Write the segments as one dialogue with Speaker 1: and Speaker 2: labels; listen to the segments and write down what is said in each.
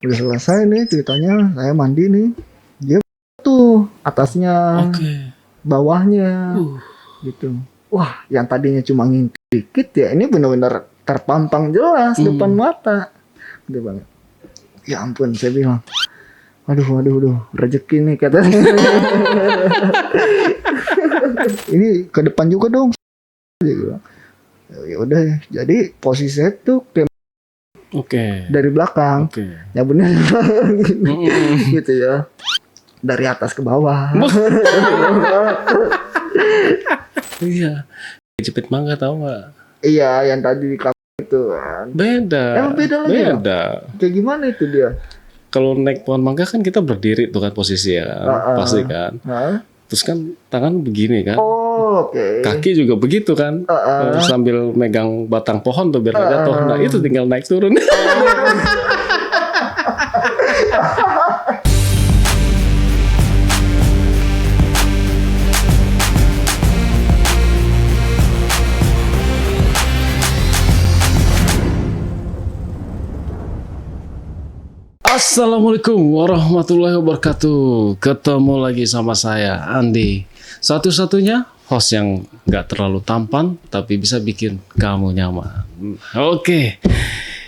Speaker 1: Udah selesai nih ceritanya, saya mandi nih. Dia tuh atasnya,
Speaker 2: Oke.
Speaker 1: bawahnya
Speaker 2: Uh.
Speaker 1: gitu. Wah, yang tadinya cuma ngintip dikit ya, ini benar-benar terpampang jelas depan mata. Gitu banget. Ya ampun, saya bilang, aduh, rezeki nih katanya. Ini ke depan juga dong. Dia bilang. Ya udah, jadi posisi saya tuh kayak
Speaker 2: Oke.
Speaker 1: dari belakang.
Speaker 2: Oke.
Speaker 1: Ya bener gitu ya. Dari atas ke bawah.
Speaker 2: Iya. Jepit mangga tahu nggak?
Speaker 1: Iya, yang tadi di kafe itu kan.
Speaker 2: Beda.
Speaker 1: Emang beda lagi ya?
Speaker 2: Beda.
Speaker 1: Kayak gimana itu dia?
Speaker 2: Kalau naik pohon mangga kan kita berdiri tuh kan posisi ya kan? Pasti kan. Terus kan tangan begini kan.
Speaker 1: Oh, oke.
Speaker 2: Kaki juga begitu kan. Sambil megang batang pohon tuh biar nggak jatuh. Nah itu tinggal naik turun. Assalamualaikum warahmatullahi wabarakatuh. Ketemu lagi sama saya Andi. Satu-satunya host yang nggak terlalu tampan tapi bisa bikin kamu nyaman. Oke.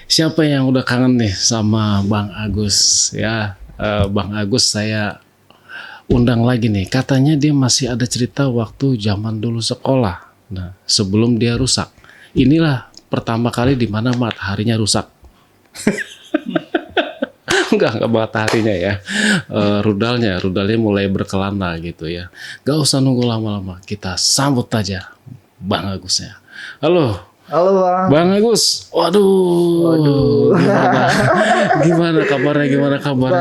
Speaker 2: Siapa yang udah kangen nih sama Bang Agus ya? Bang Agus saya undang lagi nih. Katanya dia masih ada cerita waktu zaman dulu sekolah. Nah, sebelum dia rusak. Inilah pertama kali di mana mataharinya rusak. Enggak mataharinya ya. Rudalnya mulai berkelana gitu ya. Gak usah nunggu lama-lama. Kita sambut aja Bang Agusnya. Halo.
Speaker 1: Halo Bang.
Speaker 2: Bang Agus. Waduh. Gimana kabarnya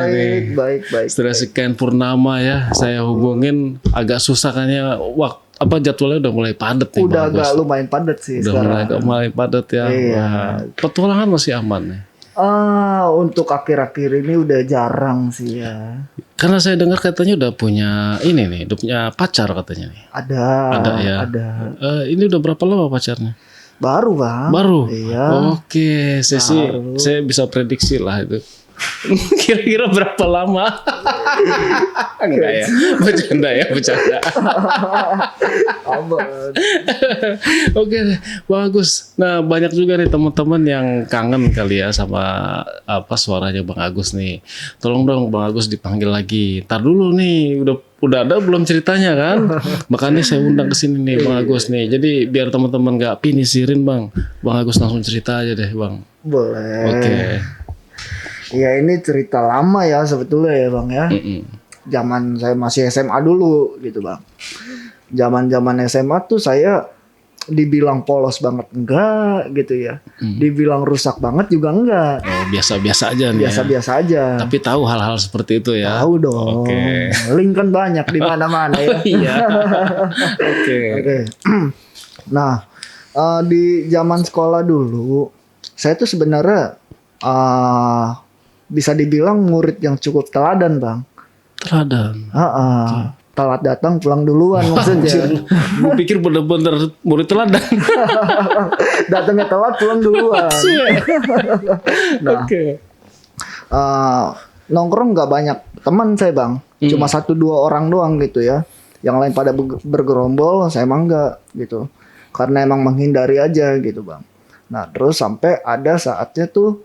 Speaker 2: nih?
Speaker 1: Baik.
Speaker 2: Setelah sekian purnama ya, saya hubungin agak susah kayaknya. Jadwalnya udah mulai padat nih.
Speaker 1: Udah
Speaker 2: Bang Agus.
Speaker 1: agak lumayan padat sih
Speaker 2: udah
Speaker 1: sekarang.
Speaker 2: mulai padat ya.
Speaker 1: Iya.
Speaker 2: Petualangan masih aman nih.
Speaker 1: Untuk akhir-akhir ini udah jarang sih ya.
Speaker 2: Karena saya dengar katanya udah punya ini nih, udah punya pacar katanya nih.
Speaker 1: Ada
Speaker 2: ya.
Speaker 1: Ada.
Speaker 2: Ini udah berapa lama pacarnya?
Speaker 1: Baru Bang.
Speaker 2: Baru.
Speaker 1: Iya.
Speaker 2: Oke, saya bisa prediksi lah itu. Kira-kira berapa lama? Enggak ya, bercanda.
Speaker 1: Aman.
Speaker 2: Oke, bagus. Nah, banyak juga nih teman-teman yang kangen kali ya sama suaranya Bang Agus nih. Tolong dong Bang Agus dipanggil lagi. Ntar dulu nih, udah ada belum ceritanya kan? Makanya saya undang ke sini nih Bang Agus nih. Jadi biar teman-teman nggak pinisirin Bang Agus langsung cerita aja deh Bang.
Speaker 1: Boleh.
Speaker 2: Oke.
Speaker 1: Ya ini cerita lama ya sebetulnya ya Bang ya. Zaman saya masih SMA dulu gitu Bang. Zaman SMA tuh saya dibilang polos banget enggak gitu ya. Dibilang rusak banget juga enggak.
Speaker 2: Oh, biasa-biasa aja nih.
Speaker 1: Biasa-biasa aja.
Speaker 2: Tapi tahu hal-hal seperti itu ya.
Speaker 1: Tahu dong.
Speaker 2: Oke.
Speaker 1: Link kan banyak di mana-mana ya.
Speaker 2: Iya. Oke.
Speaker 1: Nah, di zaman sekolah dulu saya tuh sebenarnya bisa dibilang murid yang cukup teladan Bang.
Speaker 2: Teladan.
Speaker 1: Telat datang pulang duluan maksudnya.
Speaker 2: Gue pikir bener-bener murid teladan.
Speaker 1: Datangnya telat pulang duluan. Nah, nongkrong nggak banyak teman saya Bang. Cuma 1-2 orang doang gitu ya. Yang lain pada bergerombol, saya emang nggak gitu. Karena emang menghindari aja gitu Bang. Nah terus sampai ada saatnya tuh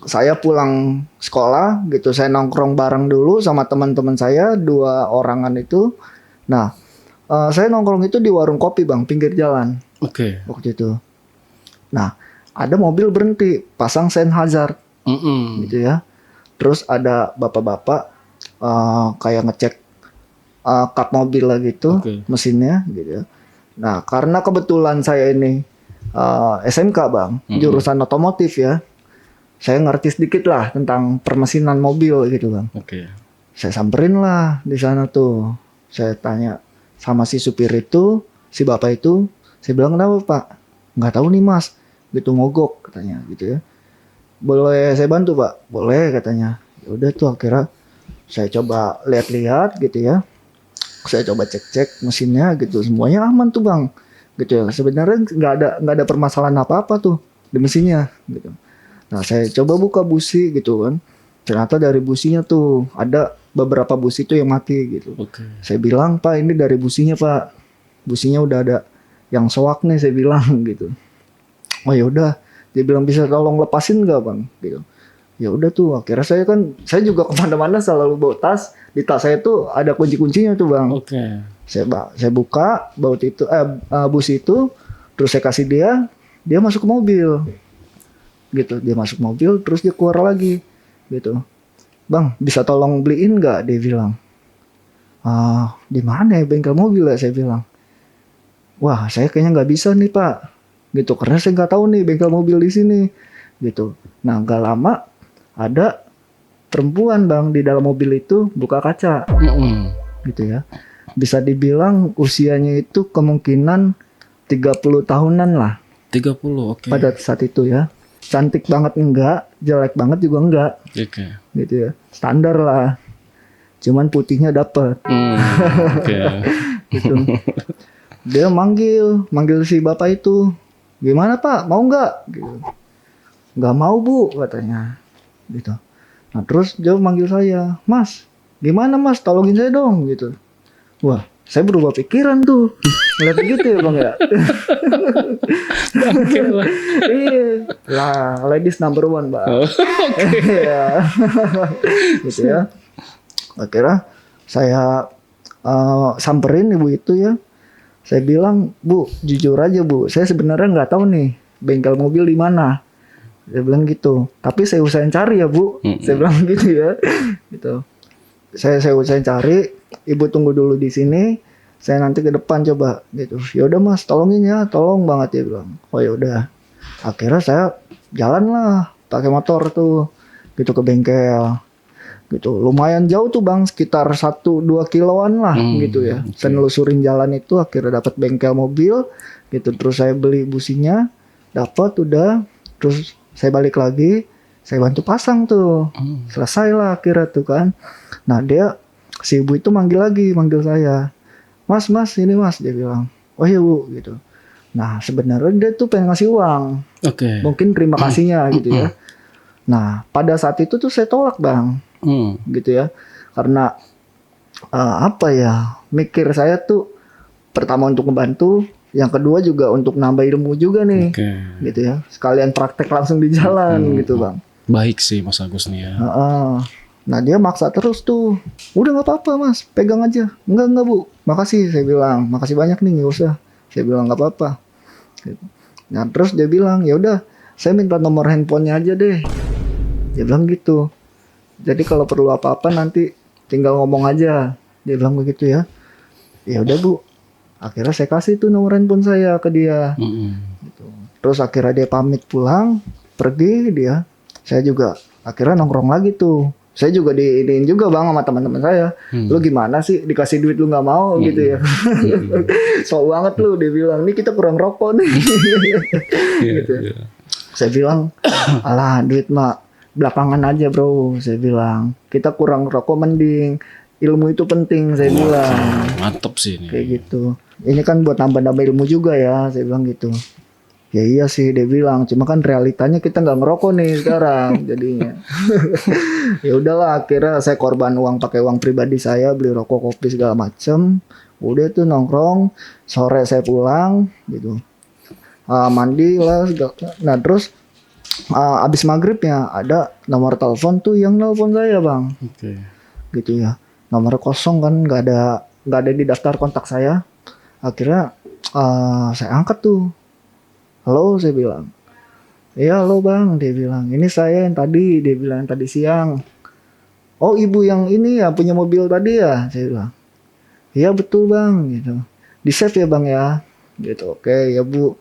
Speaker 1: saya pulang sekolah gitu, saya nongkrong bareng dulu sama teman-teman saya 2 orangan itu. Nah, saya nongkrong itu di warung kopi Bang, pinggir jalan.
Speaker 2: Oke.
Speaker 1: Waktu itu. Nah, ada mobil berhenti, pasang Sennheiser, gitu ya. Terus ada bapak-bapak kayak ngecek kap mobil lah gitu, mesinnya gitu ya. Nah, karena kebetulan saya ini SMK Bang, jurusan otomotif ya. Saya ngerti sedikit lah tentang permesinan mobil gitu Bang. Saya samperin lah di sana tuh. Saya tanya sama si supir itu, si bapak itu. Saya bilang, kenapa Pak? Nggak tahu nih Mas. Gitu mogok katanya gitu ya. Boleh saya bantu Pak? Boleh katanya. Ya udah tuh akhirnya saya coba lihat-lihat gitu ya. Saya coba cek-cek mesinnya gitu. Semuanya aman tuh Bang. Gitu ya. Sebenarnya nggak ada permasalahan apa-apa tuh di mesinnya gitu. Nah saya coba buka busi gitu kan. Ternyata dari businya tuh ada beberapa busi tuh yang mati gitu.
Speaker 2: Oke.
Speaker 1: Saya bilang, Pak ini dari businya Pak. Businya udah ada yang soak nih, saya bilang gitu. Oh ya udah, dia bilang bisa tolong lepasin nggak Bang? Gitu. Ya udah tuh, akhirnya saya juga kemana-mana selalu bawa tas. Di tas saya tuh ada kunci-kuncinya tuh Bang.
Speaker 2: Oke.
Speaker 1: Saya buka baut itu busi itu, terus saya kasih dia masuk ke mobil. Gitu, dia masuk mobil, terus dia keluar lagi. Gitu. Bang, bisa tolong beliin nggak? Dia bilang. Di mana ya bengkel mobil ya? Saya bilang. Wah, saya kayaknya nggak bisa nih Pak. Gitu, karena saya nggak tahu nih bengkel mobil di sini. Gitu. Nah, nggak lama ada perempuan Bang di dalam mobil itu buka kaca. Gitu ya. Bisa dibilang usianya itu kemungkinan 30 tahunan lah.
Speaker 2: 30, oke.
Speaker 1: Pada saat itu ya. Cantik banget enggak, jelek banget juga enggak.
Speaker 2: Oke.
Speaker 1: Gitu ya. Standar lah. Cuman putihnya dapet.
Speaker 2: Oke.
Speaker 1: Gitu. Dia manggil si bapak itu. Gimana Pak, mau nggak? Gitu. Nggak mau Bu, katanya. Gitu. Nah terus dia manggil saya, Mas, gimana Mas, tolongin saya dong, gitu. Wah, saya berubah pikiran tuh. Ngeliat gitu ya Bang ya. Iya, lah ladies number one Bang. Iya. Gitu ya. Akhirnya saya samperin ibu itu ya. Saya bilang, Bu, jujur aja Bu, saya sebenarnya nggak tahu nih bengkel mobil di mana. Saya bilang gitu. Tapi saya usahain cari ya Bu. Saya bilang gitu ya. Gitu. Saya usahain cari. Ibu tunggu dulu di sini. Saya nanti ke depan coba gitu. Ya udah Mas, tolongin ya, tolong banget, dia bilang. Oh ya udah. Akhirnya saya jalan lah pakai motor tuh gitu ke bengkel. Gitu. Lumayan jauh tuh Bang, sekitar 1-2 kiloan lah gitu ya. Saya nelusurin jalan itu akhirnya dapat bengkel mobil gitu. Terus saya beli businya, dapat udah. Terus saya balik lagi, saya bantu pasang tuh. Selesai lah akhirnya tuh kan. Nah dia, si ibu itu manggil saya. Mas, ini Mas, dia bilang. Oh iya Bu, gitu. Nah sebenarnya dia tuh pengen ngasih uang.
Speaker 2: Oke.
Speaker 1: Mungkin terima kasihnya gitu ya. Nah pada saat itu tuh saya tolak Bang. Gitu ya. Karena apa ya, mikir saya tuh pertama untuk membantu, yang kedua juga untuk nambah ilmu juga nih. Gitu ya. Sekalian praktek langsung di jalan gitu Bang.
Speaker 2: Baik sih Mas Agus nih ya.
Speaker 1: Nah dia maksa terus tuh. Udah nggak apa-apa Mas, pegang aja. Enggak Bu, makasih, saya bilang. Makasih banyak nih, nggak usah. Saya bilang nggak apa-apa. Gitu. Nah terus dia bilang, ya udah, saya minta nomor handphonenya aja deh. Dia bilang gitu. Jadi kalau perlu apa-apa nanti tinggal ngomong aja. Dia bilang begitu ya. Ya udah Bu. Akhirnya saya kasih tuh nomor handphone saya ke dia. Gitu. Terus akhirnya dia pamit pulang, pergi dia. Saya juga akhirnya nongkrong lagi tuh. Saya juga diinin juga Bang sama teman-teman saya. Lu gimana sih dikasih duit lu nggak mau gitu ya. So banget lu, dia bilang. Nih kita kurang rokok nih. Gitu. Saya bilang, alah duit mah belakangan aja bro. Saya bilang, kita kurang rokok mending. Ilmu itu penting, saya bilang.
Speaker 2: Mantap sih ini.
Speaker 1: Kayak gitu. Ini kan buat nambah-nambah ilmu juga ya, saya bilang gitu. Ya iya sih, dia bilang. Cuma kan realitanya kita nggak ngerokok nih sekarang, jadinya. Ya udahlah, akhirnya saya korban uang, pakai uang pribadi saya, beli rokok, kopi segala macem. Udah tuh nongkrong, sore saya pulang, gitu. Mandi lah, nah terus abis maghribnya ada nomor telepon tuh yang nelpon saya Bang. Gitu ya. Nomor kosong kan, nggak ada di daftar kontak saya. Akhirnya saya angkat tuh. Halo, saya bilang. Iya, halo Bang, dia bilang. Ini saya yang tadi, dia bilang tadi siang. Oh, ibu yang ini ya, punya mobil tadi ya, saya bilang. Iya betul Bang, gitu. Di save ya Bang ya, gitu. Oke ya Bu.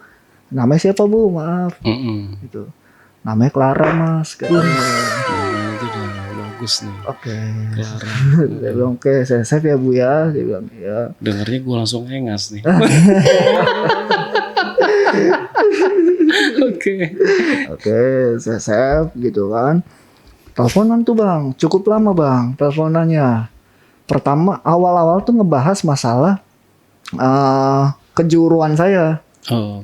Speaker 1: Namanya siapa Bu? Maaf. Gitu. Namanya Clara Mas.
Speaker 2: Itu udah bagus nih.
Speaker 1: Oke.
Speaker 2: Clara.
Speaker 1: Saya bilang oke, saya save ya Bu ya, dia bilang ya.
Speaker 2: Dengarnya gue langsung hengas nih. Oke,
Speaker 1: saya save gitu kan. Teleponan tuh Bang, cukup lama Bang teleponannya. Pertama awal-awal tuh ngebahas masalah kejuruan saya.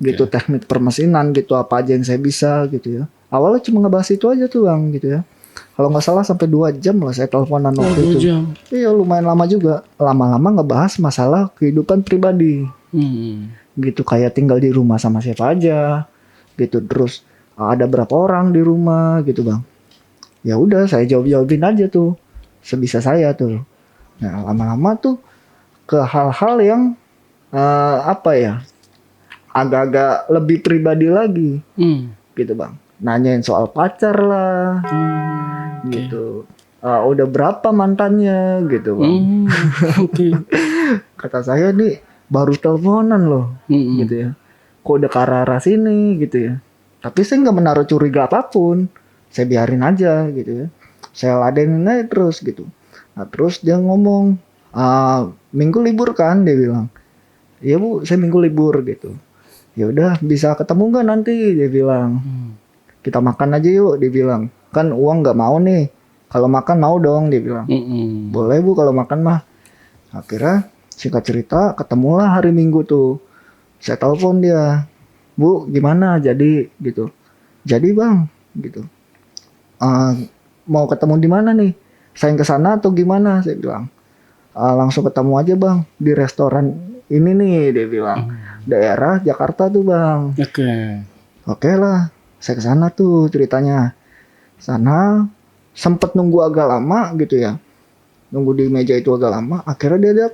Speaker 1: Gitu, teknik permesinan gitu, apa aja yang saya bisa gitu ya. Awalnya cuma ngebahas itu aja tuh bang gitu ya. Kalau nggak salah sampai 2 jam lah saya teleponan
Speaker 2: Oh,
Speaker 1: waktu
Speaker 2: 2
Speaker 1: itu.
Speaker 2: jam.
Speaker 1: Iya lumayan lama juga. Lama-lama ngebahas masalah kehidupan pribadi. Gitu kayak tinggal di rumah sama siapa aja. Gitu terus ada berapa orang di rumah gitu bang. Ya udah saya jawabin aja tuh sebisa saya tuh. Nah lama-lama tuh ke hal-hal yang apa ya agak-agak lebih pribadi lagi gitu bang. Nanyain soal pacar lah gitu. Udah berapa mantannya gitu bang.
Speaker 2: Oke.
Speaker 1: Kata saya nih baru teleponan loh gitu ya. Kok udah ke arah sini gitu ya. Tapi saya nggak menaruh curiga apapun. Saya biarin aja gitu ya. Saya ladenin aja terus gitu. Nah terus dia ngomong, minggu libur kan dia bilang. Iya bu, saya minggu libur gitu. Ya udah bisa ketemu nggak nanti dia bilang. Kita makan aja yuk dia bilang. Kan uang nggak mau nih. Kalau makan mau dong dia bilang. Boleh bu kalau makan mah. Akhirnya singkat cerita ketemulah hari Minggu tuh. Saya telepon dia. Bu gimana jadi gitu. Jadi bang gitu. Mau ketemu di mana nih? Saya ke sana atau gimana? Saya bilang. Langsung ketemu aja bang di restoran ini nih dia bilang. Daerah Jakarta tuh bang. Oke lah. Saya ke sana tuh ceritanya. Sana sempet nunggu agak lama gitu ya. Nunggu di meja itu agak lama. Akhirnya dia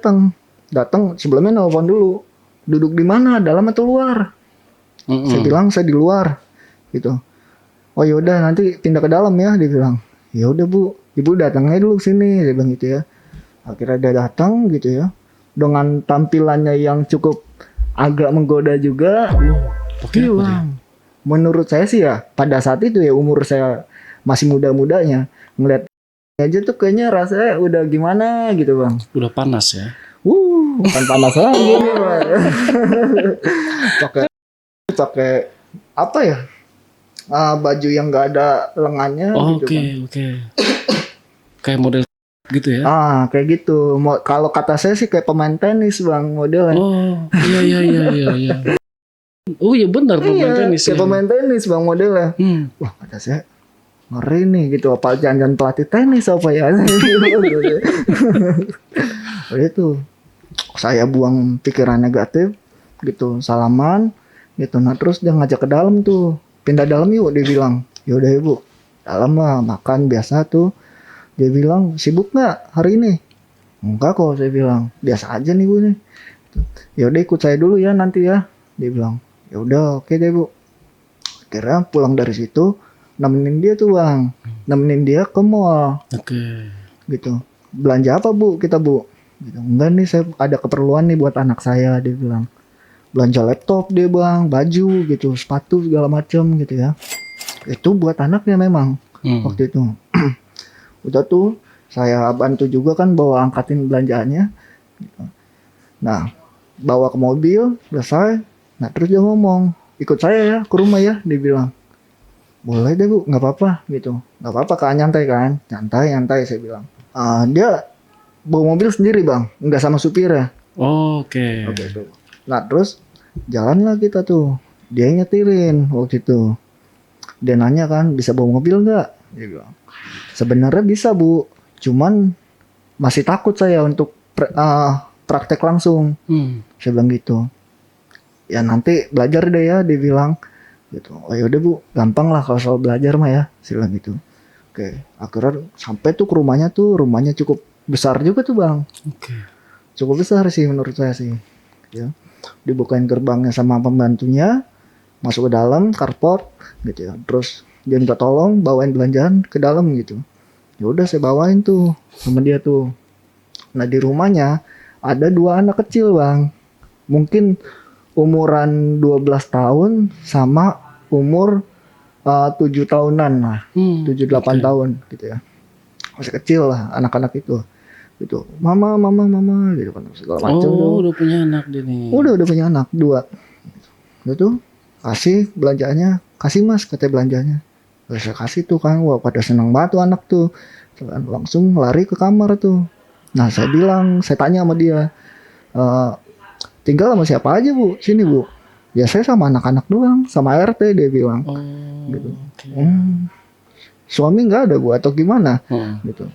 Speaker 1: datang sebelumnya nelfon dulu. Duduk di mana? Dalam atau luar? Saya bilang saya di luar gitu. Oh yaudah nanti pindah ke dalam ya dia bilang. Ya udah bu, ibu datangnya dulu sini dia bilang gitu ya. Akhirnya dia datang gitu ya. Dengan tampilannya yang cukup agak menggoda juga. Iya bang. Menurut saya sih ya pada saat itu ya umur saya masih muda-mudanya ngeliat aja tuh kayaknya rasanya udah gimana gitu bang.
Speaker 2: Udah panas ya.
Speaker 1: Bukan panas lagi nih bang. pakai apa ya? Baju yang nggak ada lengannya gitu bang.
Speaker 2: Oke. Kayak model gitu ya.
Speaker 1: Kayak gitu. Kalau kata saya sih kayak pemain tenis bang modelnya.
Speaker 2: Oh iya. Oh iya benar pemain tenis.
Speaker 1: Kayak pemain tenis bang modelnya. Wah kata saya ngeri nih gitu. Apa jangan pelatih tenis apa ya? Itu saya buang pikiran negatif gitu. Salaman gitu. Nah terus dia ngajak ke dalam tuh. Pindah dalam yuk dia bilang. Yaudah ibu. Dalam lah makan biasa tuh. Dia bilang sibuk nggak hari ini? Enggak kok saya bilang. Biasa aja nih bu nih. Yaudah ikut saya dulu ya nanti ya. Dia bilang. Ya udah oke deh bu. Akhirnya pulang dari situ nemenin dia tuh bang, nemenin dia ke mall. Gitu. Belanja apa bu kita bu? Gitu. Enggak nih saya ada keperluan nih buat anak saya dia bilang. Belanja laptop dia bang, baju gitu, sepatu segala macem gitu ya. Itu buat anaknya memang waktu itu. Udah tuh saya bantu juga kan bawa angkatin belanjaannya. Gitu. Nah bawa ke mobil selesai. Nah terus dia ngomong ikut saya ya ke rumah ya dia bilang. Boleh deh bu nggak apa-apa gitu. Nggak apa-apa kan nyantai kan. Nyantai saya bilang. Dia bawa mobil sendiri bang. Nggak sama supir ya.
Speaker 2: Oke.
Speaker 1: Nah terus jalanlah kita tuh. Dia nyetirin waktu itu. Dia nanya kan bisa bawa mobil nggak? Dia bilang. Sebenarnya bisa bu. Cuman masih takut saya untuk praktek langsung. Saya bilang gitu. Ya nanti belajar deh ya dia bilang gitu. Oh yaudah bu gampang lah kalau soal belajar mah ya saya bilang gitu. Oke akhirnya sampai tuh ke rumahnya cukup besar juga tuh bang. Cukup besar sih menurut saya sih ya. Dibukain gerbangnya sama pembantunya masuk ke dalam carport gitu ya. Terus dia minta tolong bawain belanjaan ke dalam gitu. Ya udah saya bawain tuh sama dia tuh. Nah di rumahnya ada 2 anak kecil bang. Mungkin umuran 12 tahun sama umur 7 tahunan lah. 7-8 tahun gitu ya. Masih kecil lah anak-anak itu. Gitu. Mama gitu kan segala macam tuh.
Speaker 2: Udah punya anak dia nih.
Speaker 1: Udah punya anak 2. Gitu. Kasih belanjaannya, kasih mas katanya belanjanya. Terus saya kasih tuh kan, wah pada seneng banget tuh anak tuh. Langsung lari ke kamar tuh. Nah saya tanya sama dia, tinggal sama siapa aja bu? Sini bu. Ya saya sama anak-anak doang, sama RT dia bilang.
Speaker 2: Oh,
Speaker 1: Gitu.
Speaker 2: oke.
Speaker 1: Suami nggak ada Bu atau gimana?
Speaker 2: Oh,
Speaker 1: Gitu.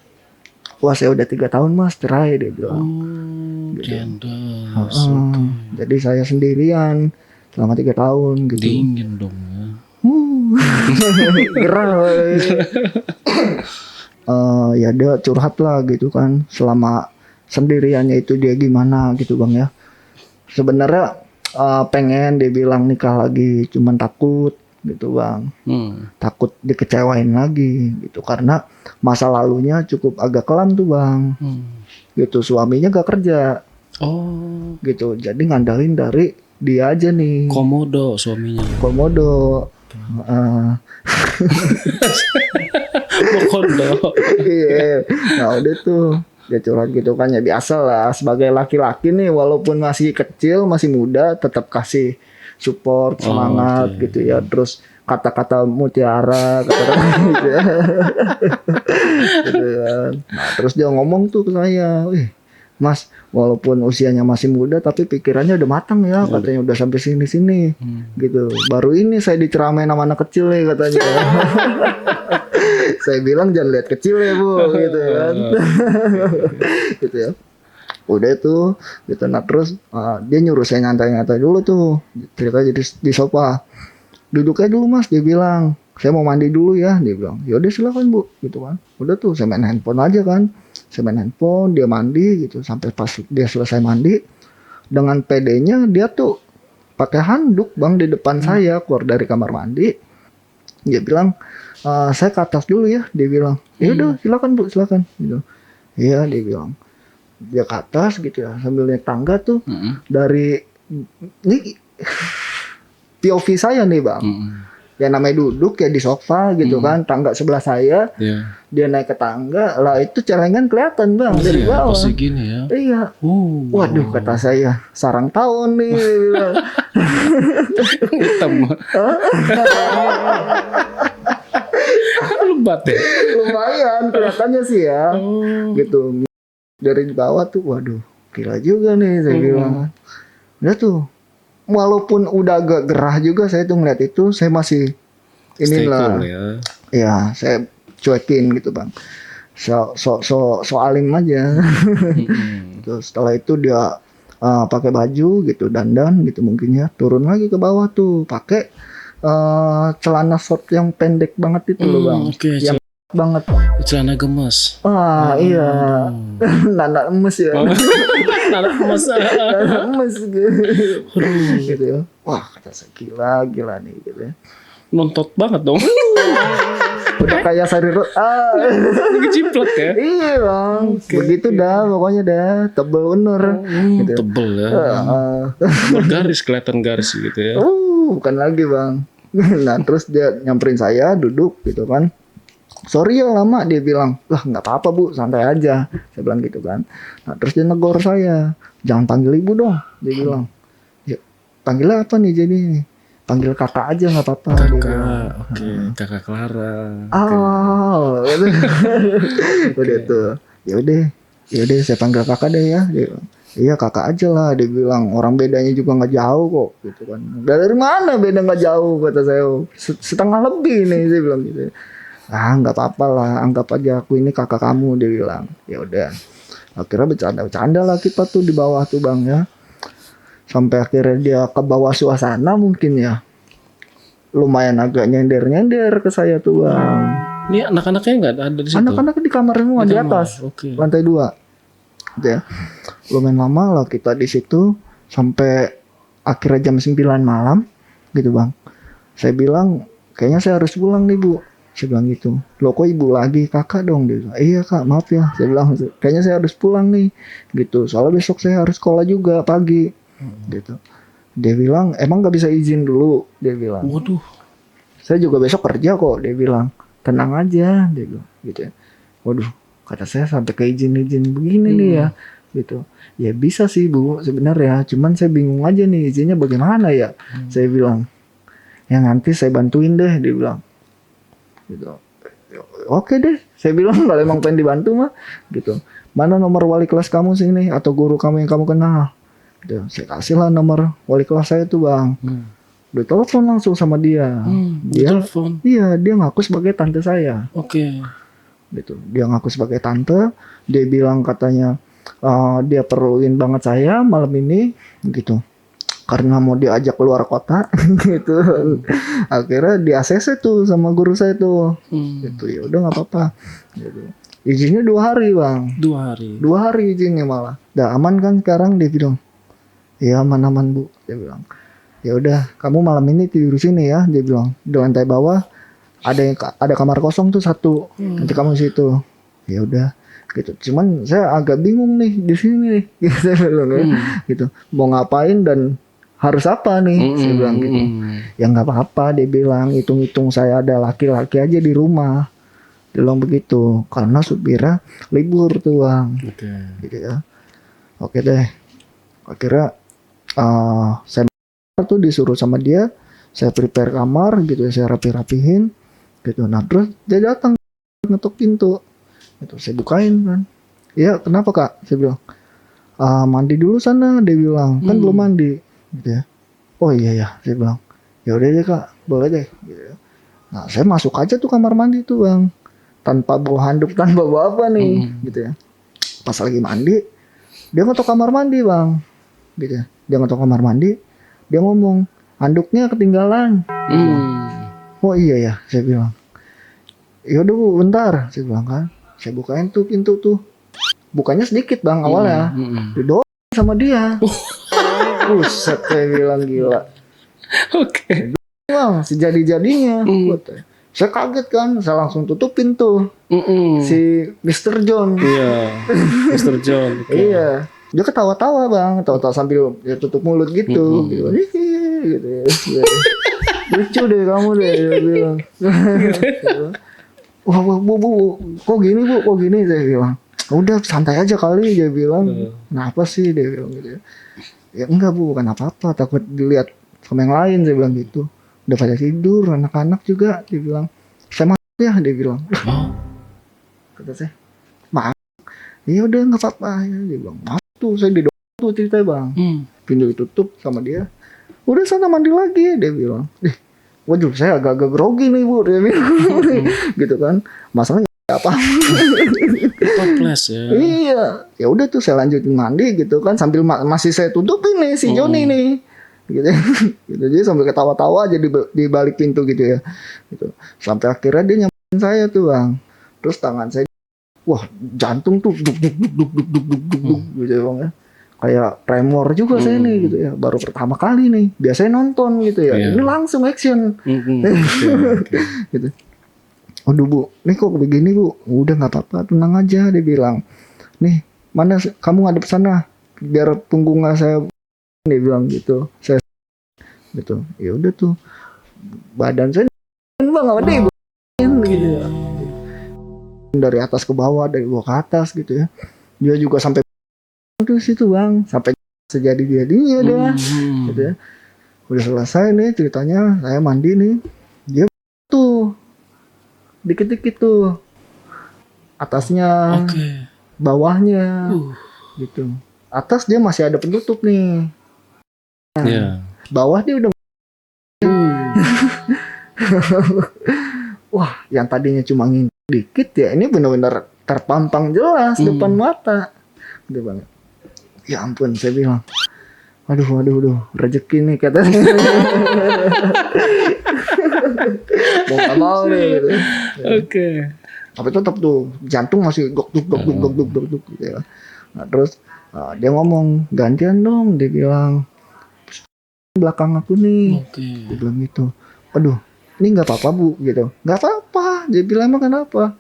Speaker 1: Wah saya udah 3 tahun mas cerai dia bilang.
Speaker 2: Genders.
Speaker 1: Heeh.
Speaker 2: Oke.
Speaker 1: Jadi saya sendirian selama 3 tahun gitu.
Speaker 2: Dingin dong ya.
Speaker 1: Gerah. Ya dia curhat lah gitu kan. Selama sendiriannya itu dia gimana gitu bang ya. Sebenarnya pengen dia bilang nikah lagi, cuman takut gitu bang. Takut dikecewain lagi gitu karena masa lalunya cukup agak kelam tuh bang. Gitu suaminya gak kerja.
Speaker 2: Oh,
Speaker 1: Gitu jadi ngandalin dari dia aja nih.
Speaker 2: komodo suaminya.
Speaker 1: Komodo.
Speaker 2: Komodo.
Speaker 1: Iya. Nah udah tuh dia curhat gitu kan ya biasa lah sebagai laki-laki nih walaupun masih kecil masih muda tetap kasih support semangat
Speaker 2: oke.
Speaker 1: gitu ya terus kata-kata mutiara kata-kata gitu ya. Gitu kan. Nah terus dia ngomong tuh ke saya, wih mas walaupun usianya masih muda tapi pikirannya udah matang ya katanya udah sampai sini-sini gitu baru ini saya diceramain sama anak kecil nih katanya. Saya bilang jangan lihat kecil ya bu gitu kan. Gitu ya udah tuh gitu nah terus dia nyuruh saya nyantai-nyantai dulu tuh cerita jadi di sofa duduk aja dulu mas dia bilang saya mau mandi dulu ya dia bilang yaudah silakan bu gitu kan udah tuh saya main handphone aja kan saya main handphone dia mandi gitu sampai pas dia selesai mandi dengan pedenya dia tuh pakai handuk bang di depan saya keluar dari kamar mandi dia bilang saya ke atas dulu ya dia bilang ya udah silakan bu silakan gitu iya dia bilang dia ke atas gitu ya sambil naik tangga tuh dari ini POV saya nih bang ya namanya duduk ya di sofa gitu kan tangga sebelah saya dia naik ke tangga lah itu celengan kelihatan bang dari bawah
Speaker 2: Pasti gini ya.
Speaker 1: iya waduh kata saya sarang tahun nih dia bilang.
Speaker 2: Hitam. Lebat ya.
Speaker 1: Lumayan kelihatannya sih ya gitu dari bawah tuh waduh gila juga nih saya bilang udah tuh walaupun udah agak gerah juga saya tuh ngeliat itu saya masih inilah
Speaker 2: ya.
Speaker 1: ya saya cuekin gitu bang so alim aja. Terus setelah itu dia pakai baju gitu dandan gitu mungkin ya turun lagi ke bawah tuh pakai celana short yang pendek banget itu loh bang yang banget
Speaker 2: celana gemes
Speaker 1: iya nana emes ya
Speaker 2: celana gemes
Speaker 1: nana emes gitu ya wah kata saya gila nih gitu ya
Speaker 2: nontot banget dong.
Speaker 1: udah kayak sari
Speaker 2: Keciplak ya.
Speaker 1: Iya bang begitu dah pokoknya dah tebel bener gitu.
Speaker 2: Tebel ya garis kelihatan garis gitu ya
Speaker 1: bukan lagi bang. Nah terus dia nyamperin saya duduk gitu kan sorry ya lama dia bilang lah nggak apa-apa bu santai aja saya bilang gitu kan nah terus dia negor saya jangan panggil ibu dong dia bilang ya panggilnya apa nih jadi panggil kakak aja nggak apa-apa
Speaker 2: kakak kakak Clara
Speaker 1: udah tuh ya udah saya panggil kakak deh ya dia bilang, iya kakak aja lah dia bilang orang bedanya juga nggak jauh kok gitu kan dari mana beda nggak jauh kata saya setengah lebih nih saya bilang gitu nggak apa-apa lah anggap aja aku ini kakak kamu dia bilang ya udah akhirnya bercanda lah kita tuh di bawah tuh bang ya sampai akhirnya dia ke bawah suasana mungkin ya lumayan agak nyender ke saya tuh bang
Speaker 2: ini anak-anaknya nggak ada di situ
Speaker 1: anak-anak di kamar semua di atas lantai 2 gitu ya lumayan lama lah kita di situ sampai akhirnya jam 9 malam gitu bang saya bilang kayaknya saya harus pulang nih bu saya bilang gitu loh kok ibu lagi kakak dong dia bilang iya kak maaf ya saya bilang kayaknya saya harus pulang nih gitu soalnya besok saya harus sekolah juga pagi gitu dia bilang emang gak bisa izin dulu dia bilang
Speaker 2: waduh
Speaker 1: saya juga besok kerja kok dia bilang tenang aja dia bilang gitu ya waduh kata saya sampai ke izin begini nih ya gitu ya bisa sih bu sebenarnya cuman saya bingung aja nih izinnya bagaimana ya saya bilang ya nanti saya bantuin deh dia bilang gitu oke deh saya bilang kalau emang pengen dibantu mah gitu mana nomor wali kelas kamu sini atau guru kamu yang kamu kenal Gitu. Saya kasih lah nomor wali kelas saya tuh bang. Udah telepon langsung sama dia. Dia
Speaker 2: telepon.
Speaker 1: Iya, dia ngaku sebagai tante saya.
Speaker 2: Oke.
Speaker 1: Gitu. Dia ngaku sebagai tante. Dia bilang katanya dia perluin banget saya malam ini gitu. Karena mau diajak keluar kota gitu. Akhirnya di ACC tuh sama guru saya tuh. Gitu. Ya udah nggak apa-apa. Gitu. Izinnya 2 hari bang.
Speaker 2: 2 hari.
Speaker 1: 2 hari izinnya malah. Udah aman kan sekarang, dia bilang. Ya aman-aman bu, dia bilang. Ya udah, kamu malam ini tidur sini ya, dia bilang. Di lantai bawah ada kamar kosong tuh 1. Nanti kamu di situ. Ya udah, gitu. Cuman saya agak bingung nih di sini nih, gitu saya bilang ya. Gitu. Mau ngapain dan harus apa nih, saya bilang gitu. Ya nggak apa-apa, dia bilang. Hitung-hitung saya ada laki-laki aja di rumah. Dia bilang begitu, karena supirnya libur tuh bang.
Speaker 2: Oke.
Speaker 1: Gitu ya. Oke deh. Akhirnya saya tuh disuruh sama dia, saya prepare kamar gitu, saya rapi-rapihin gitu. Nah terus dia datang ngetok pintu, gitu. Saya bukain kan. Ya kenapa kak? Saya bilang mandi dulu sana, dia bilang kan belum mandi, gitu ya. Oh iya ya, saya bilang. Ya udah deh kak, boleh deh. Gitu ya. Nah saya masuk aja tuh kamar mandi tuh bang, tanpa bawa handuk, tanpa bawa apa nih, gitu ya. Pas lagi mandi, dia ngetok kamar mandi bang, gitu ya. Dia ngetok kamar mandi, dia ngomong handuknya ketinggalan. Oh iya ya, saya bilang. Ya udah bu, bentar, saya bilang kan. Saya bukain tuh pintu tuh, bukanya sedikit bang awalnya, didorong sama dia. Buset, saya bilang gila.
Speaker 2: Oke.
Speaker 1: Bang, sejadi-jadinya. Saya kaget kan, saya langsung tutup pintu. Si Mr. John.
Speaker 2: Iya. Mr. John. Okay.
Speaker 1: Iya. Dia ketawa-tawa bang, tawa-tawa sambil ya tutup mulut gitu. Gitu. Gitu ya. Lucu deh kamu deh, dia bilang. Wah, bu, kok gini bu, kok gini, saya bilang. Udah santai aja kali, dia bilang. Kenapa sih, dia bilang gitu ya. Ya enggak bu, bukan apa-apa, takut dilihat sama yang lain, saya bilang gitu. Udah pada tidur, anak-anak juga, dia bilang. Saya masuk ya, dia bilang. Kata saya, maaf. Ya udah nggak apa-apa, ya, dia bilang. Maaf tuh, saya didorong tuh ceritanya bang. Pintu ditutup sama dia. Udah sana mandi lagi, dia bilang. Waduh, saya agak-agak grogi nih bu, dia bilang. Gitu kan, masalahnya apa?
Speaker 2: Toples ya.
Speaker 1: Iya, ya udah tuh saya lanjutin mandi gitu kan, sambil masih saya tutupin nih si Joni nih, gitu. Gitu jadi sambil ketawa-tawa aja di balik pintu gitu ya, gitu. Sampai akhirnya dia nyamperin saya tuh bang, terus tangan saya, wah jantung tuh duk gitu ya bang ya, kayak tremor juga saya nih gitu ya, baru pertama kali nih, biasanya nonton gitu ya, ini langsung action, gitu. Aduh bu, nih kok begini bu, udah nggak apa-apa, tenang aja, dia bilang. Nih, mana kamu ngadep sana, biar punggungnya saya, dia bilang gitu. Saya gitu, ya udah tuh, badan saya bang apa deh, gitu ya. Dari atas ke bawah, dari bawah ke atas gitu ya. Dia juga sampai terus itu bang, sampai sejadi-jadinya dia, gitu ya. Udah selesai nih ceritanya, saya mandi nih, dia tuh. Dikit-dikit tuh atasnya, bawahnya, gitu. Atas dia masih ada penutup nih. Bawah dia udah. Wah, yang tadinya cuma ngintip dikit ya, ini benar-benar terpampang jelas depan mata. Gitu banget. Ya ampun, saya bilang. Aduh, rezeki nih katanya. Mau gak mau nih gitu.
Speaker 2: Oke.
Speaker 1: Tapi tetap tuh jantung masih duk gitu ya. Nah terus dia ngomong gantian dong, dia bilang belakang aku nih. Dia bilang gitu. Aduh, ini nggak apa-apa bu gitu. Nggak apa-apa. Dia bilang emang kenapa?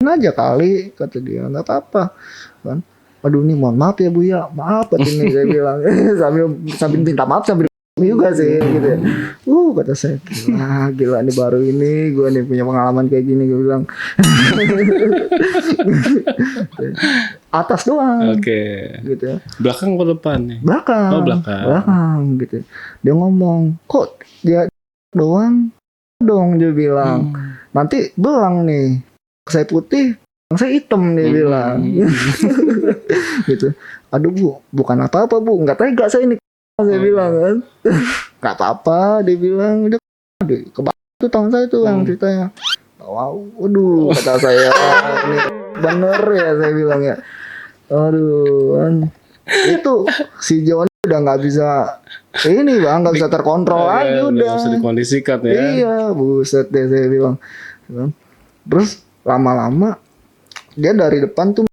Speaker 1: Aja kali kata dia, nggak apa-apa kan. Aduh ini mohon maaf ya bu ya, maaf ini saya bilang sambil minta maaf sambil juga sih gitu ya. Kata saya gila nih baru ini gue nih punya pengalaman kayak gini, gue bilang. Atas doang. Gitu ya.
Speaker 2: Belakang atau depan nih?
Speaker 1: Belakang.
Speaker 2: Oh belakang.
Speaker 1: Belakang gitu. Dia ngomong kok dia doang dong, dia bilang. Nanti belang nih. Saya putih saya hitam dia bilang. Gitu. Aduh bu, bukan apa-apa bu, nggak tega saya ini. Saya bilang kan, nggak apa-apa dia bilang, udah kebakar tuh tangan saya tuh yang ceritanya. Wow, waduh kata saya, ini bener ya saya bilang ya. Aduh kan, itu si John udah nggak bisa ini bang, nggak bisa terkontrol lagi udah.
Speaker 2: Nggak bisa dikondisikan ya.
Speaker 1: Iya, buset deh saya bilang. Terus lama-lama dia dari depan tuh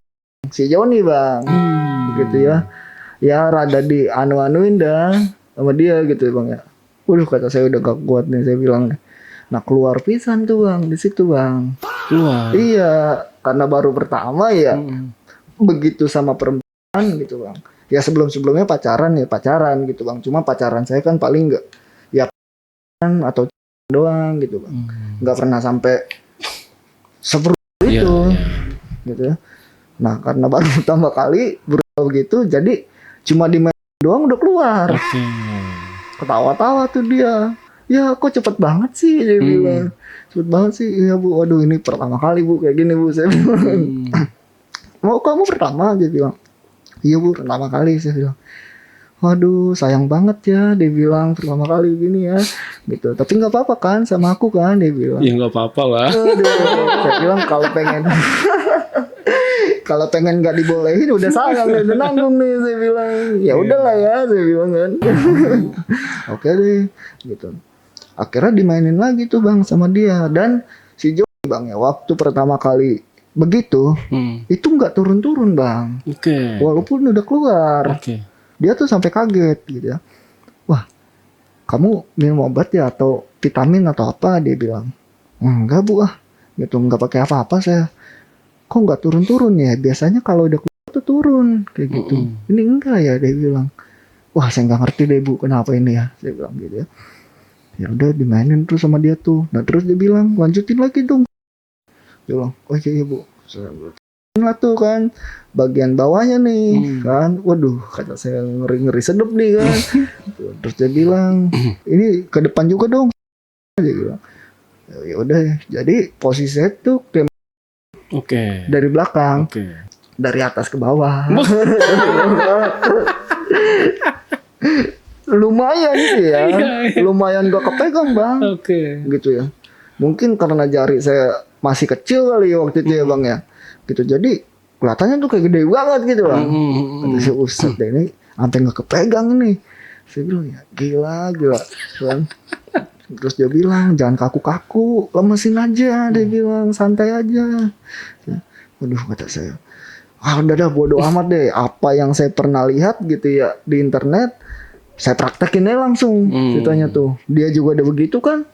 Speaker 1: si Joni bang, gitu ya. Ya rada di anu-anuin dah sama dia gitu bang ya. Waduh kata saya udah gak kuat nih saya bilang. Nah keluar pisan tuh bang di situ bang.
Speaker 2: Keluar.
Speaker 1: Iya, karena baru pertama ya. Begitu sama perempuan gitu bang. Ya sebelum-sebelumnya pacaran gitu bang. Cuma pacaran saya kan paling enggak ya atau doang gitu bang. Enggak pernah sampai seperti itu. Gitu ya. Nah karena baru pertama kali berusaha begitu, jadi cuma di main doang udah keluar. Ketawa-tawa tuh dia. Ya kok cepet banget sih dia bilang. Cepet banget sih. Iya bu, waduh ini pertama kali bu kayak gini bu saya bilang. Mau kamu pertama dia bilang. Iya bu pertama kali saya bilang. Waduh sayang banget ya dia bilang pertama kali gini ya gitu. Tapi nggak apa-apa kan sama aku kan dia bilang.
Speaker 2: Ya nggak apa-apa lah.
Speaker 1: Saya bilang kalau pengen nggak dibolehin udah sayang udah nanggung nih saya bilang. Ya udahlah ya saya bilang kan. Oke deh gitu. Akhirnya dimainin lagi tuh bang sama dia dan si Jo bang ya waktu pertama kali begitu itu nggak turun-turun bang. Walaupun udah keluar. Dia tuh sampai kaget gitu ya. Wah, kamu minum obat ya atau vitamin atau apa? Dia bilang. Enggak bu gitu nggak pakai apa-apa saya. Kok nggak turun-turun ya? Biasanya kalau udah keluar tuh turun kayak gitu. Ini enggak ya? Dia bilang. Wah, saya nggak ngerti deh bu kenapa ini ya? Saya bilang gitu ya. Ya udah dimainin terus sama dia tuh. Nah terus dia bilang lanjutin lagi dong. Dia bilang, oh iya bu. Saya lah tuh kan bagian bawahnya nih kan, waduh kata saya ngeri sedep nih kan. Terus dia bilang ini ke depan juga dong. Dia bilang ya udah jadi posisinya tuh kayak dari belakang, dari atas ke bawah. Lumayan sih ya, lumayan gak kepegang bang. Gitu ya, mungkin karena jari saya masih kecil kali waktu itu ya bang ya. Gitu jadi kelihatannya tuh kayak gede banget gitu bang. Kata saya usah deh ini sampai nggak kepegang nih. Saya bilang ya gila kan. Terus dia bilang jangan kaku-kaku, lemesin aja. Dia bilang santai aja. Waduh kata saya, udah dah bodo amat deh. Apa yang saya pernah lihat gitu ya di internet, saya praktekin aja langsung. Ceritanya tuh dia juga ada begitu kan.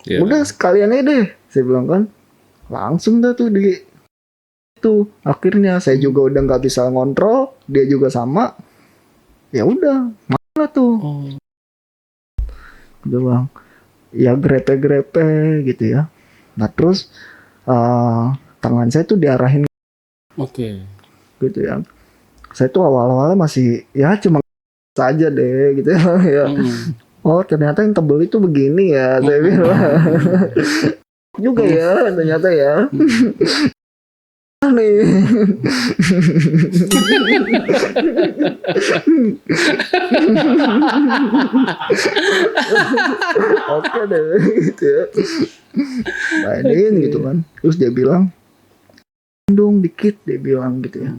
Speaker 1: Udah sekalian aja deh. Saya bilang kan langsung dah tuh di itu akhirnya saya juga udah nggak bisa ngontrol, dia juga sama, ya udah malah tuh gitu bang ya grepe gitu ya. Nah terus tangan saya tuh diarahin gitu ya. Saya tuh awal-awalnya masih ya cuma saja deh gitu ya. Oh ternyata yang tebel itu begini ya saya bilang. Juga ya ternyata ya. Nih. Oke deh gitu ya. Mainin gitu kan. Terus dia bilang dong dikit dia bilang gitu ya.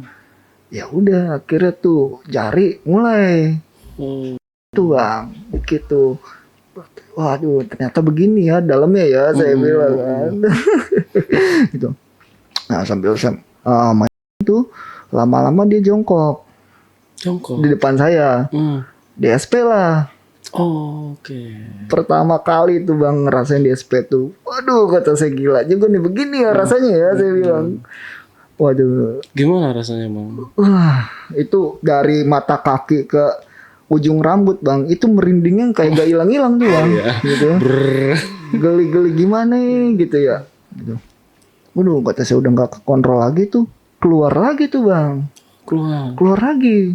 Speaker 1: Ya udah akhirnya tuh jari mulai tuh bang dikit tuh. Waduh ternyata begini ya dalamnya ya saya bilang kan. Gitu. Nah sambil main itu lama-lama dia jongkok di depan saya di SP lah. Pertama kali tuh bang ngerasain di SP tuh, waduh kata saya gila juga nih begini ya rasanya ya saya bilang. Waduh
Speaker 2: gimana rasanya bang?
Speaker 1: Wah itu dari mata kaki ke ujung rambut bang itu merindingnya kayak gak hilang-hilang tuh bang. Gitu geli-geli gimana gitu ya gitu. Waduh kata saya udah gak kontrol lagi tuh. Keluar lagi tuh bang. Keluar lagi.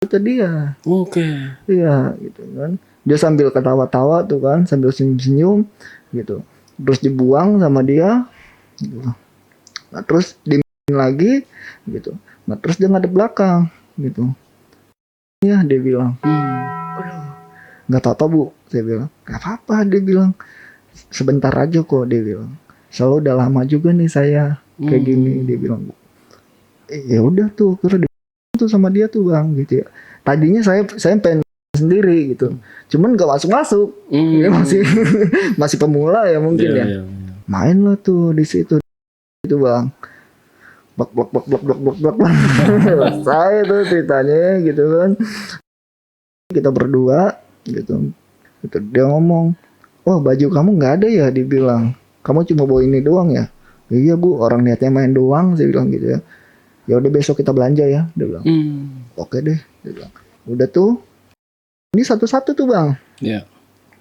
Speaker 1: Itu dia. Iya gitu kan. Dia sambil ketawa-tawa tuh kan. Sambil senyum-senyum gitu. Terus dibuang sama dia gitu. Nah terus lagi gitu. Nah terus dia ngadep belakang gitu. Ya dia bilang, nggak apa-apa bu, saya bilang. Nggak apa-apa dia bilang. Sebentar aja kok dia bilang. Soalnya udah lama juga nih saya kayak gini dia bilang. Ya udah tuh, kira tuh sama dia tuh bang gitu ya. Tadinya saya pengen sendiri gitu, cuman nggak masuk. Dia masih masih pemula ya mungkin ya. Main lah tuh di situ itu bang. Blok. Saya tuh ceritanya gitu kan. Kita berdua gitu. Dia ngomong, oh baju kamu nggak ada ya, dibilang. Kamu cuma bawa ini doang ya? Iya bu, orang niatnya main doang, saya bilang gitu ya. Ya udah besok kita belanja ya, dia bilang. Oke deh, dia bilang. Udah tuh, ini satu-satu tuh bang.
Speaker 2: Yeah.